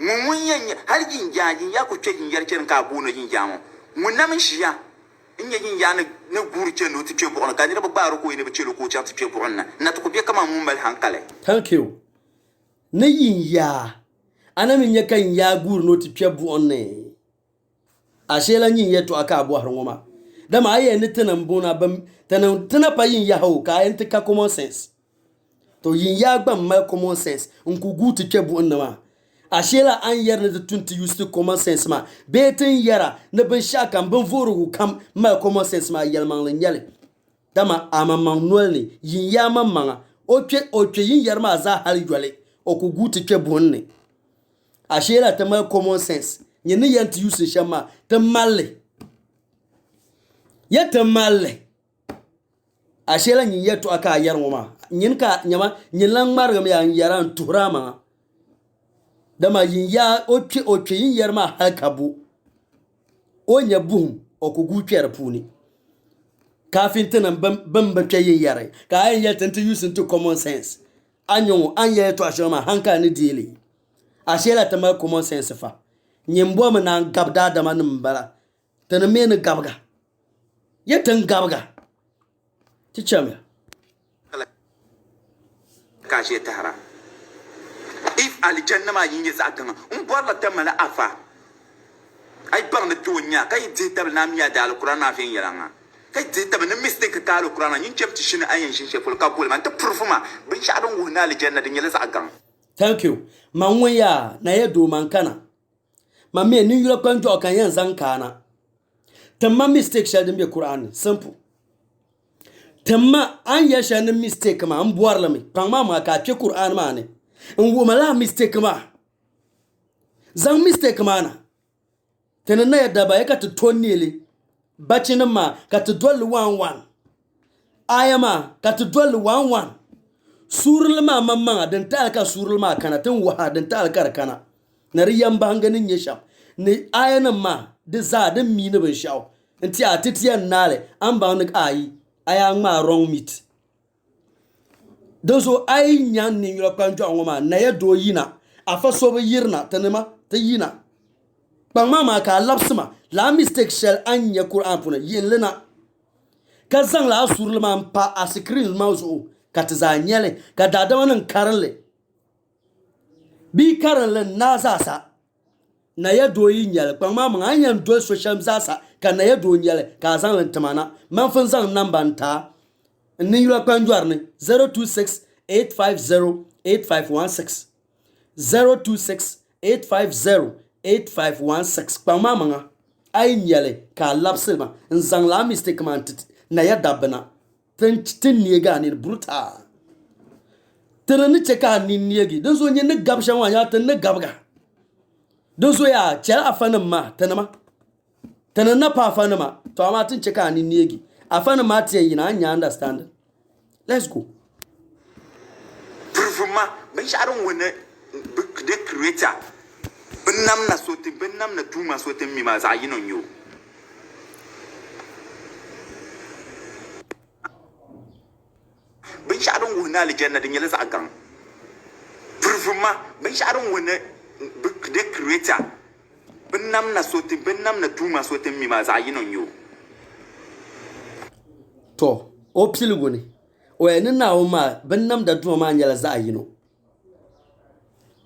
mun yen har jin jaji ya ku ce jin yarcen ka bono jin jamo mun na min shiya in ya jin ya na gurce no tice bu on ka ni ba baro ko ne ba ce ko cha tice bu on na to ko be kama mun bal hankale thank you na yin ya ana min ya kan ya gur no tice bu on ne ashe lan yin yeto aka abu har ngoma da ma ayi ni tanan bona bam tana pa yin ya ho ka yin tika common sense to yin ya gbam mal common sense nku gutu kebu nnama ashe la an yar na tuntu use common sense ma betin yara na ban shakan ban voru kam mal common sense ma yalman lan yale dama amamman nolni yin ya mamma oke yin yar ma za hal yole oku gutu kebu nne ashe la ta mal common sense yin yanti use shama ta malle ya ta malle ashe la yin yeto aka yar ngoma yin ka nyama yin lan margam ya yaran turama dama yin ya oke yin yar ma hakabu nya buhum o ku gu kwer puni kafin tinan ban kyayin yare ka ayin ya tantu use to common sense anyo an ya to ashoma hanka ni dili ashela tama common sense fa nyimbo mu nan gabda da manin bara tan me ni gabga yetan gabga ti chama ka she tahara if aljanna ma yin yasa kan borla tamala afa ay bang na dunya kay jitab namiya da alquran na fin yaranga kay jitab na mistake ka alquran yin chapti shin ayan shin sheful kabul man ta profuma bin shadon wuna aljanna din yasa kan. Thank you manwaya na yedo mankana mamme ni yuro kwanjo kan yan zankana tamma mistake shadin be Quran simple tamma an ya shanin mistake ma an buwar lami pangma ma ka ke Quran ma ne in wo mala mistake ma zan mistake ma na tanan na yadda ba ya ka to tonele bacin ma ka to dole 11 aya ma ka to dole 11 surul ma mamma dan ta ka surul ma kana tun wa dan ta ka kana na riyan banganin ya sha ni aya nan ma da za da mi ne ban shawo inti a titiyan nale an ba ni ayi aya ma wrong meat dozo ay nyan ni yoro kwanjo ngoma na ya do yina afa so be yirna tanema ta yina bangma ma ka lapsma la mistake shell anya Quran puna yin lena ka zang la surlma pa a screen mouse o ka tzanyele ka dada wannan karle bi karle na zasa na ya do yin yele bangma ma anyan do social zasa ka na ya do yele ka zang lan tamana man fun zang number ta ni yoro kwanjo arne 026 850 8516 026 850 8516 kpama manga ay nyele ka lapsema nzang la mistake man na ya dabna tin niega ni bruta tirani cheka ni niegi dozo nye ne gabsha wanya tin ne gabga dozo ya chela afana ma tanana pa afana ma to ama tin cheka ni niegi afana ma tie yina anya understand. Let's go. Prufuma ben sharon wona the creator benam na sotin benam na tuma sotin mi ma za yinon yo ben sharon wona aljanna din yala za gan prufuma ben sharon wona the creator benam na sotin benam na tuma sotin mi ma za yinon yo to opsilugo ni o ene na o ma benam da tuma ma yala za yino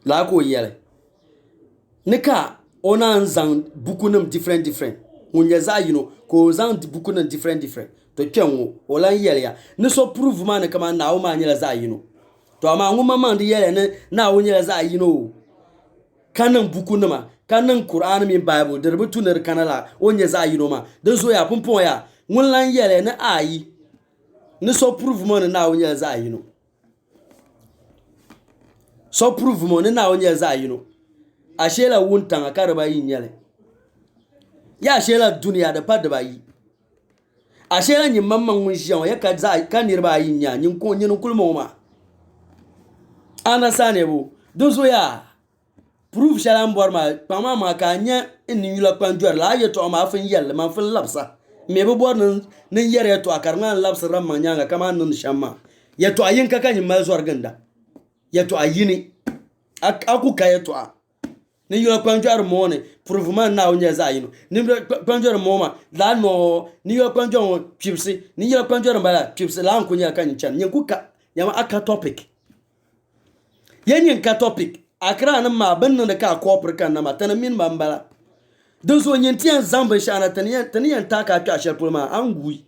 la ko yele nika ona nzang bukunum different munya za yino ko zang bukunum different to kyenwo olan yele ya ne so prove man kama na o ma nyela za yino to ama nguma man de yele ne na o nyela za yino kanan bukunuma kanan Qur'an min Bible da rubutu ne kanala o nya za yino ma dan so ya pumpon ya ngunlan yele ne ayi ne so prove man na o nyela za yino so prove man na o nyela za yino ashela wuntan akarba yin yele ya ashela duniya da fadda bayi ashela nyin mamman mun shiyan ya ka za ka nirba yin ya nyin ko nyin kulmo ma ana sane bu dozo ya proof shalan borma pama ma ka nya in yula kwanjor la ya to ma fin yelle man fin lapsa me bu bor nin yere to akarna lapsa ram man nyanga kama nun shamma ya to ayin ka kan mal zor ganda ya to ayini aku ka ya to ni yula kwanjor mo ne proof man na onya za yino ni kwanjor mo ma la no ni yula kwanjor pipsi ni yula kwanjor bala pipsi la kunya kan chan nyin kuka yama aka topic yanyin ka topic akra nan ma bannan da ka kofar kan na mata min bambala don so yin tiyan zamba shana taniyan taka ta shar ma an guyi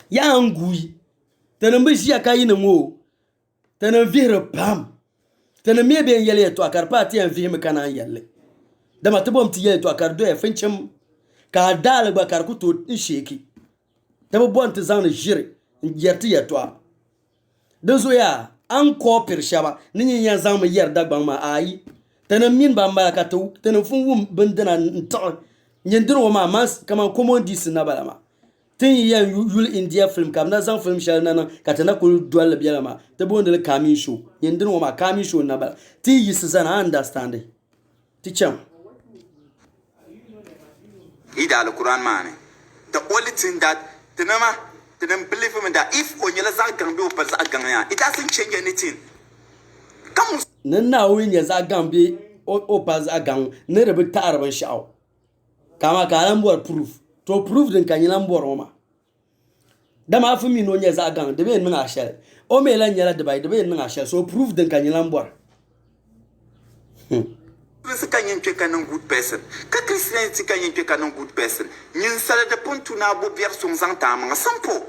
ya an guyi tanan bi shi aka yi nan wo tanan vira pam tanan me ben yele to akar pati an vihim kana yelle da mata bom ti yele to akar do ya fincin ka dal ba kar ku to din sheki ta bon ta zan jire yerti ya to don so ya an kopir shaba nin yan zamu yarda ban ma ayi tanan min ban ba ka to tanan fun wum bindana nta nyendir wo ma mas kama commodis na bala ma tin yan yul india film kam na zan film shal nan ka tana kul dwal biya ma ta bondel kamin show nyendir wo ma kamin show na bala ti yis zan understand ti cham ida al-Quran mane. The only thing that them believe him that if onyela zagang be opal zagang ya, it doesn't change anything. Come na win ya zagang be opal zagang ne rebe tarban shaw. Kama kalan bor proof. To proof din kanyilan bor ma. Dama afu mi no nya zagang de be nna ashel. O me la nyala de bay de be nna ashel. So proof din kanyilan bor. Kanyen cheka non good person. Ka Christianity kanyen cheka non good person. Nyin sala de pontu na bo bier song zang ta ma sampo.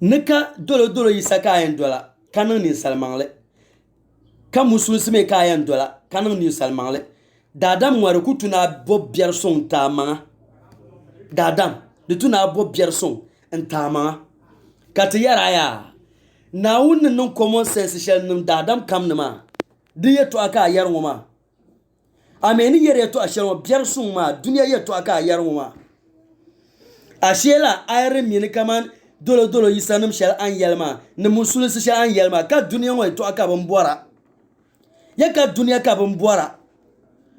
Nika dolo yisa kayan dola kanan ni salmangle. Ka musul sme kayan dola kanan ni salmangle. Dadam ngware kutuna bo bier song ta ma. Dadam de tuna bo bier song en ta ma. Kati yara ya. Na wun non common sense shel num dadam kam nama. Diye to aka yar ngoma. Ameni yere to ashel bier song ma dunia ye to aka yar ngoma. Ashela ayre mini kaman dolo yisanum shel an yelma ne musul shel an yelma ka dunia wa to aka ban bora. Ya ka dunia ka ban bora.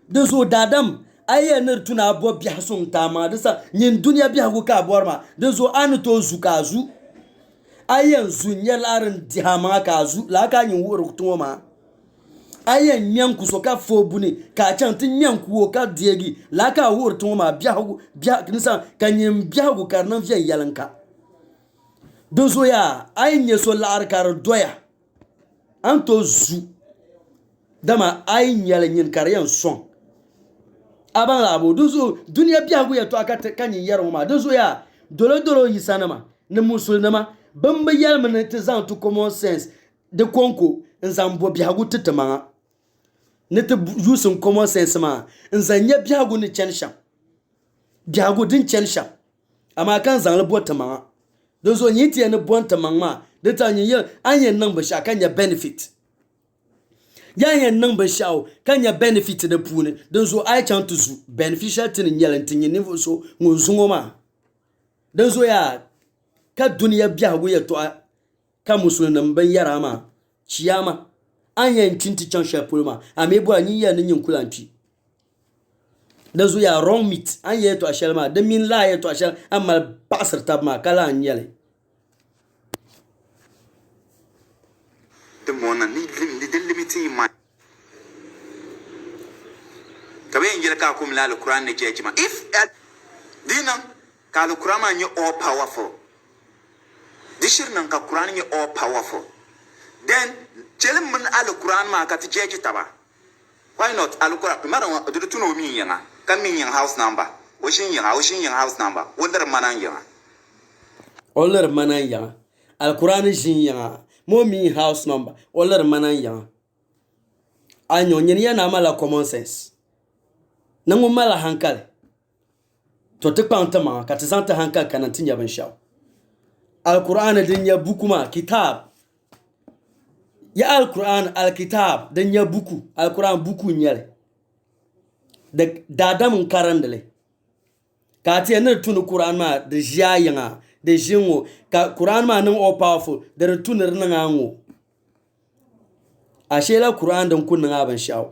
De zo dadam aye ner tuna bo bier song tama de sa nyin dunia bier go ka borma de zo an to zukazu. Ayen zu nyelarin dihama ka zu la ka nyin wuro tuma. Ayen nyanku so ka fobuni ka chanti nyanku wo ka diegi la ka wuro tuma bia knisa ka nyin bia go karnan vien yalanka. Dozo ya ayen so lar kar doya. Anto zu dama ayen yala nyin karyan son. Aban labo dozo dunia bia go ya to aka ka nyin yaro ma dozo ya dolo yisanama ne musulnama bamba yalma ne te zan to common sense de konko nzambo biagu tetema ne te yusun common sense ma nzanya biagu ne chensha biagu din chensha ama kan zan le botama do zo nyiti ne bontama ma de ta nyi anye nan ba sha kan ya benefit yan nan ba sha kan ya benefit de pune do zo ai chan to zu beneficial tin nyelantin ni so ngunzungo ma do zo ya ka dunia biagu ya to ka musulun ban yara ma ciyama an yankin ti can shapulma amebo anyi ya nin kulanti da zu ya wrong meat an ye to ashelma da min la ye to ashel amma basir tabma kala an yele the mona ni limiting man. Kabe injira ka kum la al-Quran ne je jima. If dinan ka al-Quran man you all powerful. This year nanka Quran is all powerful. Then chele mun al-Quran ma ka tijeji taba. Why not al-Quran? Mara do to know me yanga. Come in your house number. Wishing your house number. Wonder manan yanga. Oller manan yanga. Al-Quran is yanga. Mo mi house number. Oller manan yanga. Anyo nyenya na mala common sense. Nangu mala hankal. To te pantama ka tizanta hankal kanantinya ban shaw. Al-Quran din ya buku ma kitab ya Al-Quran al-kitab din ya buku Al-Quran buku nyale da dadam karandale ka ti ne tunu Quran ma da jayanga da jingo ka Quran ma nan all powerful da tunir nan ango ashe la Quran dan kun nan ban shawo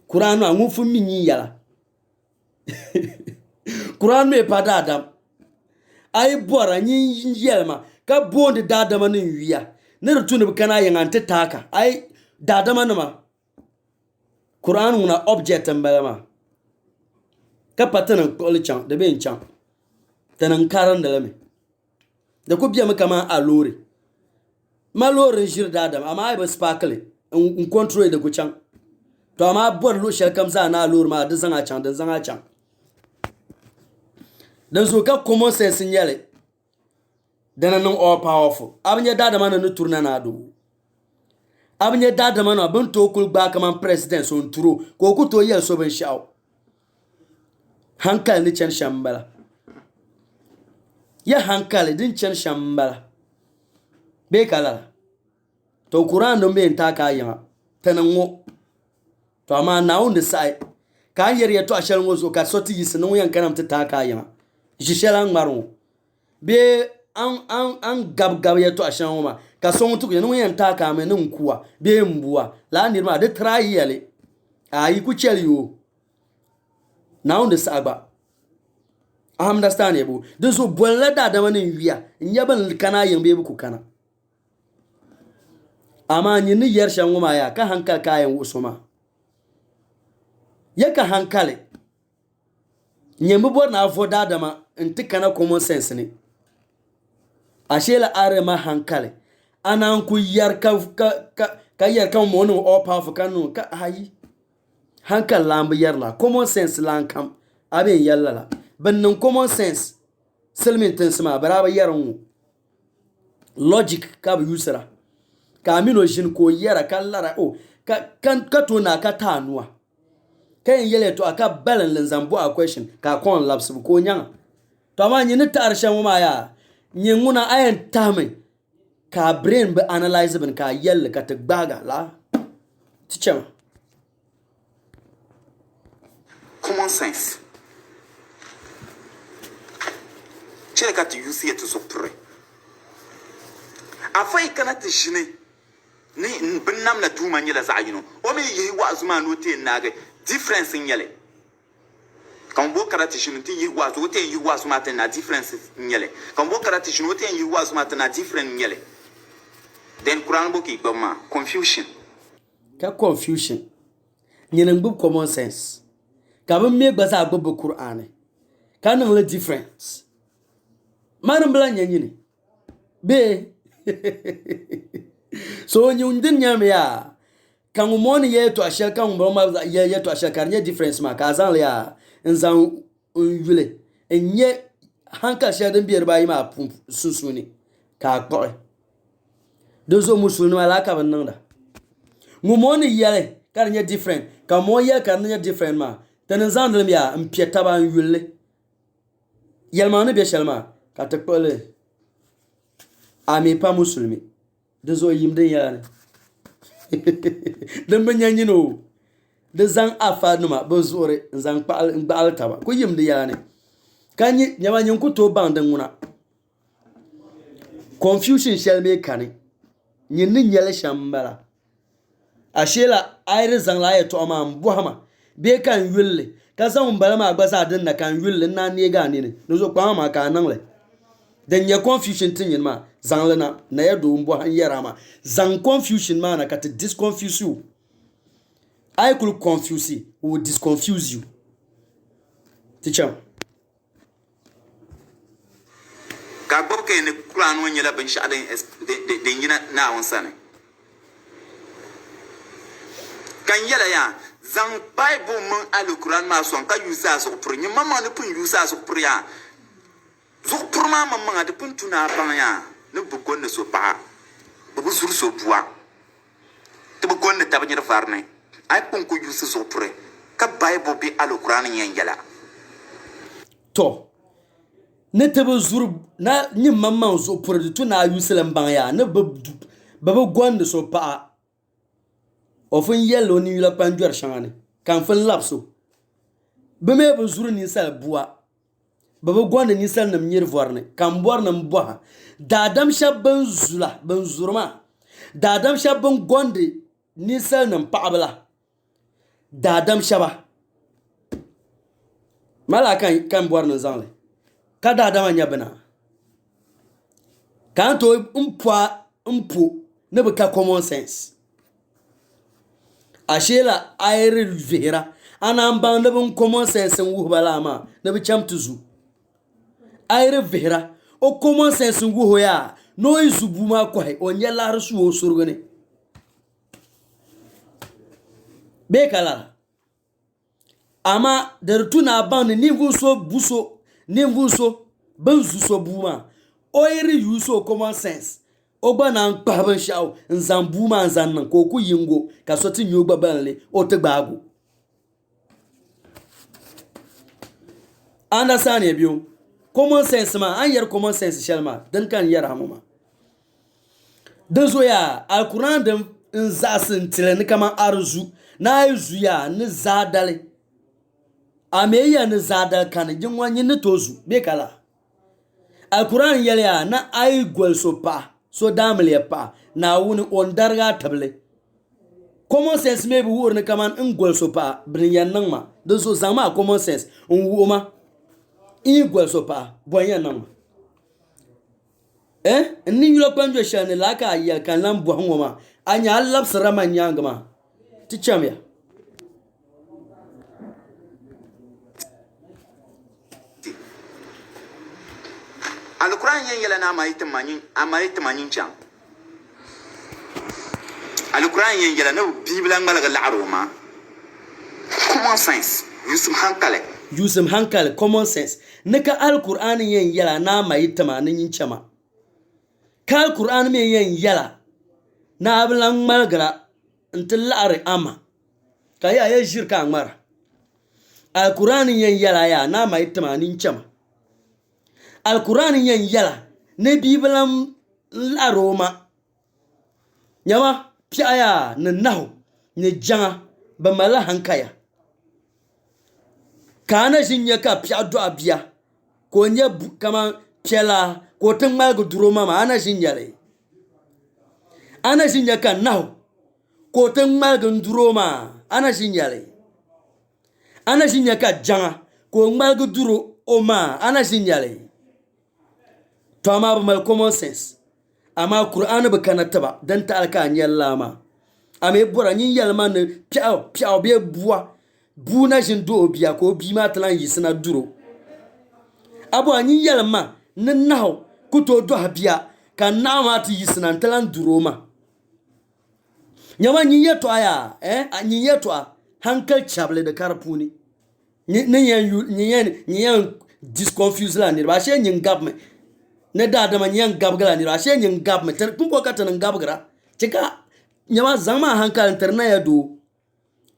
Quran ma ngu fun min yala Quran me pada adam ay bora nyi yelma ka bonde dadama nin wiya ne rutune kana yangante taka ay dadama nama Quran una object mbalama ka patana ko chan de ben chan tanan karan da lame da ko biya maka ma alore malore jir dadama ama ay ba sparkle in control da ko chan to ama bor lo shel kam za na alore ma da zanga chan dan so ka common sense nyale dana non all powerful abnya dada man no turna na do abnya dada man abun to kul ba kaman president so nturo ko ku to yel so ban shaw hankal ni chen shambala ya hankal din chen shambala be kala to Quran do be nta ka yama tananwo to ama na on the side ka yer ye to ashal ngozo ka soti yisno yan kanam ta ka yama jishelan maru be an gab ya to ashan ma ka son tu yanu yan ta ka me nun kuwa be mbuwa la nirma de try yele ayi ku cheliyo na on the sagba I understand you. There's a boiler that the one in Via. In Yaban Kana and be able to kana. Aman yin yer shangumaya ka hankal kayan wusuma. Yaka hankale. Nyembo na avoda dama ntikana common sense ni. Ashela arema hankale. Ananku yer ka yer ka mo no all powerful kanu ka hayi. Hankal lamb yer la common sense lan kam abin yalla la. Ban common sense selmin tensma baraba yaron logic ka bu usera. Ka amino jin ko yera kallara o ka to na ka tanuwa kan yele to aka balan lanzambo a question ka kon labs ko nyanga to ama nyi ta arshan ma ya nyi nguna ayen tame ka brain be analyze ben ka yelle ka tagbaga la tichama common sense chere ka tu yusi eto so pre afai kana te jine ni binnam na tuma nyela za yino o me yi wa zuma no te nage difference nyele kan bo karate shinu te yi wa zo te yi wa zuma te na difference nyele kan bo karate shinu te yi wa zuma te na different nyele then Quran book yi ma confusion ka confusion nyen ngbu common sense ka be me gbaza agbo Quran ka no le difference manum bla nyanyini be so nyundin nyame ya kan umoni ye to ashel kan umma ye to ashel kan ye difference ma ka zan ya nzan unwile enye hanka shedin biyar bayi ma susuni ka kpo dozo musulmi ala ka ban nan da ngumoni yele kan ye different kan mo ye kan ye different ma tan zan dum ya mpieta ba nwile yelma ne be shelma ka tekpole ami pa musulmi dozo yimde yana dan banyan no da zan afa numa bo zore zan gbal taba ko yimde yana kanyi nyama nyin ko to ban dan nguna confusion shall me kani nyin ni nyele shambara ashela ayre zan la to ama mbuhama be kan yulle ka zan bala ma gbasa din na kan yulle na ne ga ne dozo kwa ma ka nan le dan ya confusion tin yin ma zanlena na ya do mbo han yara ma zan confusion ma na ka to disconfuse you I could confuse you will disconfuse you teacher ka gbo ke ne Quran won yela ban sha de yina na won sane kan yela ya zan bible mun al Quran ma son ka yusa so pur nyi mama ne pun yusa so pur ya zo pur ma mama de pun tuna ban ya ne bu gonne so pa bu sur so bua te bu gonne tabanyir farne ay pun ko yusa so pur ka bible bi al Quran yen yela to ne tebe zur na nyi mama so pur de tuna yusa ban ya ne bu gonne so pa ofun yellow ni yula panjur shangane kan fun lapso be me bu zuru ni sal bua baba gwanda ni sal nam nyir vorne kan bor nam bua dadam shabban zula ban zurma dadam shabban gonde ni sal nam paabla dadam shaba malakan kan bor nan zanle ka dadam anya bana kan to umpo ne be ka common sense ashela ayre vera anamba ndabun common sense ngu balama nabi chamtuzu ayre vera o common sense ngu hoya no izubuma kwai onye larsu o surgane be kala ama dertuna ban nivu so buso nivu so banzu so buma oyre yuso common sense ogba na nkpaban shaw nzambu ma nzannan ko ku yingo ka so tin yogba banle o te gbago understand e biu common sense ma an yer common sense shelma dan kan yer hamuma dan zo ya alquran dan nzasin tilen kama arzu na izu ya ni zadale ameya ni zadal kan jinwanyi ni tozu be kala alquran yele ya na ay gol so pa so damle pa na wuni on darga table common sense maybe wurne kaman ngol so pa brin yan nan ma do so zama common sense on wuma igwal so pa boyan nan ni yulo kwanjo shane la ka ya kan lam bo ngoma anya lab sarama nyangama ti chamya alquran yen yela na amayitim manyin cham alquran yen yela no bibla ngalaga la'aruma common sense yusum hankale common sense nika alquran yen yela na mayitim manyin chama ka alquran me yen yela na blan malgra ntil la'ari ama ka ya shirka ngmara alquran yen yela ya na mayitim manyin chama alquran yen yela ne biblam la'aroma nyama piaya ne nahu ne janga ba mala hankaya kana jinya ka pia do abia ko nye kama piala ko tan malgo duro mama ana jinya ka nahu ko tan malgo duro ma ana jinya ka janga ko malgo duro o ma ana jinya to amma ba mal common sense amma qur'ani ba kana taba dan ta alka nyalla ma ame bora nyin yalma ne piao be bu na jin do biya ko bi ma tlan yisna duro abo nyin yalma ne naho kuto do habia kan na ma ti yisna tlan duro ma nyama nyin yeto aya nyin yeto hankal chable de karpuni nyen disconfuse la ni ba she nyin gab me ne da da man yan gabgala ni rashe nyin gab meter kun ko katan gabgra cika nyama zama hankal terna ya do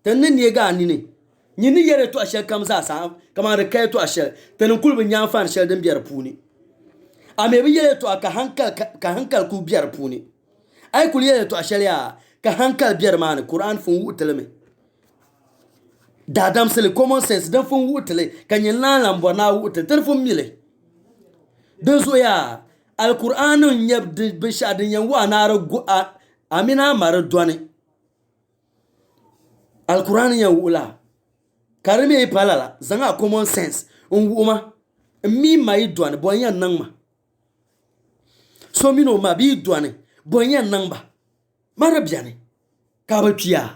tanin ne ga ni ne nyini yere to ashel kam za sa kama da kai to ashel tanin kulbin yan fan shel dan biyar puni ame bi yere to ka hankal ku biyar puni ai kul yere to ashel ya ka hankal biyar man qur'an fun wutelme da dam sele common sense dan fun wutele kan yin lambo na wutel tan fun mile Dozo ya alquranun yab bishadin yan wa na ragu amina mara dwani alquranun yan wula karime palala zanga common sense unwuma mi mai dwani bonyan nan ma so mino ma bi dwani bonyan nan ba mara biane ka ba piya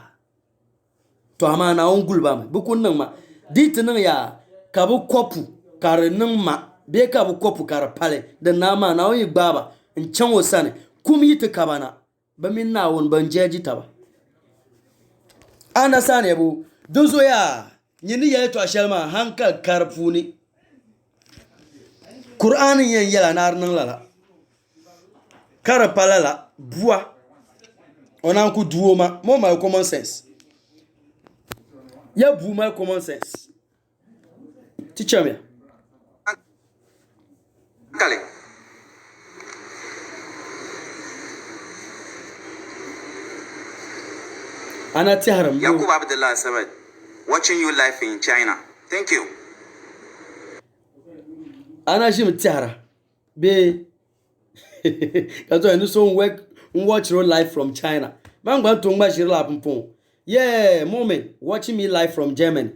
to amana on gulba ma bukun nan ma ditinin ya ka bu kopu karinin ma be ka bu kopu kar pale da nama na wani gbaba in can wasane kuma yi ta kabana ba min na won ban jeji ta ba ana sane bu duzo ya yini ya to ashalma hankal karfuni qur'anin yan yala nar nan lala kar palala bua onan ku duo ma mo my common sense ya bu my common sense teacher me Kale. Ana tiharam. Yakub Abdullah Samad, watching you live in China. Thank you. Ana shim tihara. Be. Kazo enu so watch you live from China. Man gwan tongba shirla pumpon. Yeah, moment watching me live from Germany.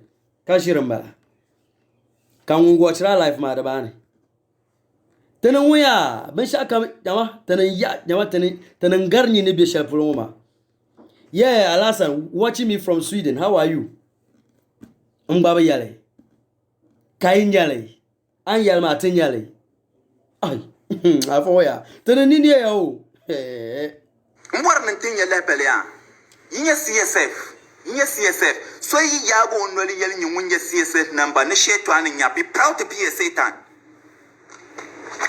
Ka shiramba. Kan watch live ma da bane. Tanan waya ban sha ka jama tanan garni ne be shalfulon ma. Yeah, Alasan, watching me from Sweden. How are you? Mbaba yale. Kain yale. An yalma tin yale. Ay. Afoya. Tanan ni ya o. Mwar nan tin yale pele ya. Yinya CSF. So yi yago onoli yale nyi munye CSF number ne sheto an nya be proud to be a Satan.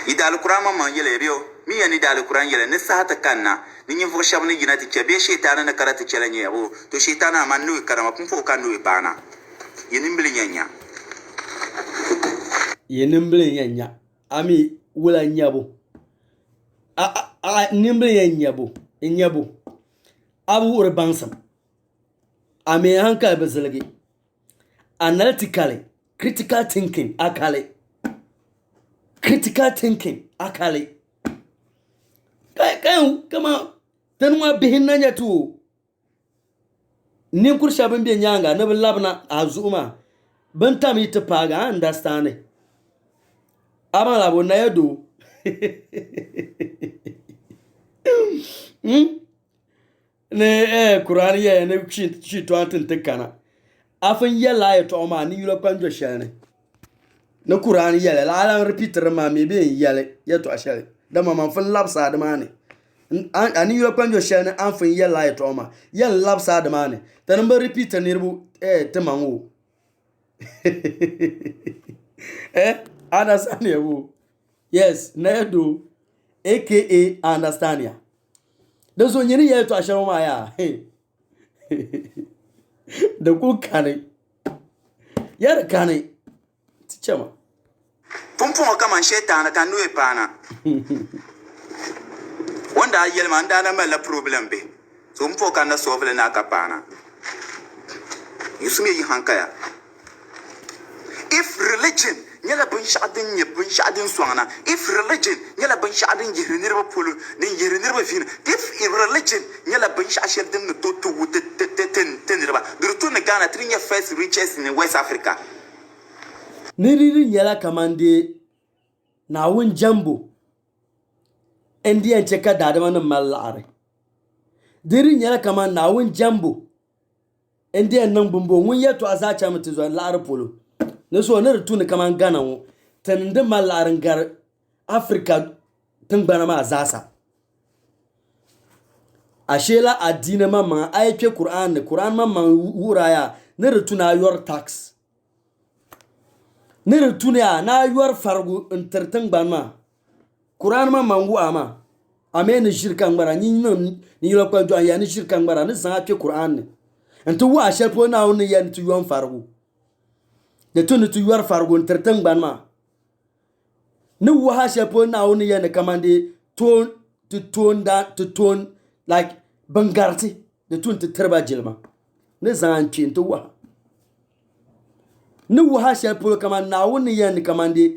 Ida alkurama man yele riyo mi yani da alkuran yele ne sata kanna ni nyin fo shabni ginati ke be shaytana na karata chelanye yabo to shaytana man nu karama kun fo kanu e bana yenin bilin yanya ami wula nyabo a nimbilin nyabo abu urbansam ami hankal bezalgi analytically critical thinking akale kai kama tanwa bihin nanya tu nin kursha ban biyan yanga na bin labna azuma ban tam yi tafaga understand Amala bo na yedo. Ne Quran ye ne chi to antin tekana. Afin yela ya to ma ni yulo kwanjo shane. Ne Quran yele la ala repeater ma me be yele ya to ashale. Da ma fan lapsa da mane. Ani yulo kwanjo shane afin yela ya to ma. Yel lapsa da mane. Tan ba repeater ni bu temango. Understand you? Yes, Nedo, aka understand ya. Those one you need to ashare my ya. The good canny. Yet a canny. Chama. Pumpo kama shetana kanu e pana. Wanda yelman dana mela problem be. So mpo kana solve na kapana. Yusumi hankaya. If religion nyala bin shadin swana, if religion nyala bin shadin yirinirba pulu din yirinirba vina, if religion nyala bin shadin to tenirba durutu na Ghana trinya first richest in West Africa. Niriri nyala kamande na wun jambo endi en cheka dadama na malare. Diri nyala kamande na wun jambo endi en nang bumbo wun yeto azacha mtizwa lare pulu. Neso ne retu ne kaman Ghana wo tende malarin gar Africa tungbana ma zasa ashela adina mama ayke Quran mama wuraya ne retu na yor tax ne retu ne na yor fargu intertin banma Quran mama ngu ama amene shirka ngbara ni yolo kwa jo ya ni shirka ngbara ne san ake Quran ne ento wa shelpo na woni yan tu yon fargu de tunu tu yor fargo tertang banma ne wa shepo na woni yene kamande ton like bangarti de tun te terba jilma ne zan chin to wa ne wa shepo kamande na woni yene kamande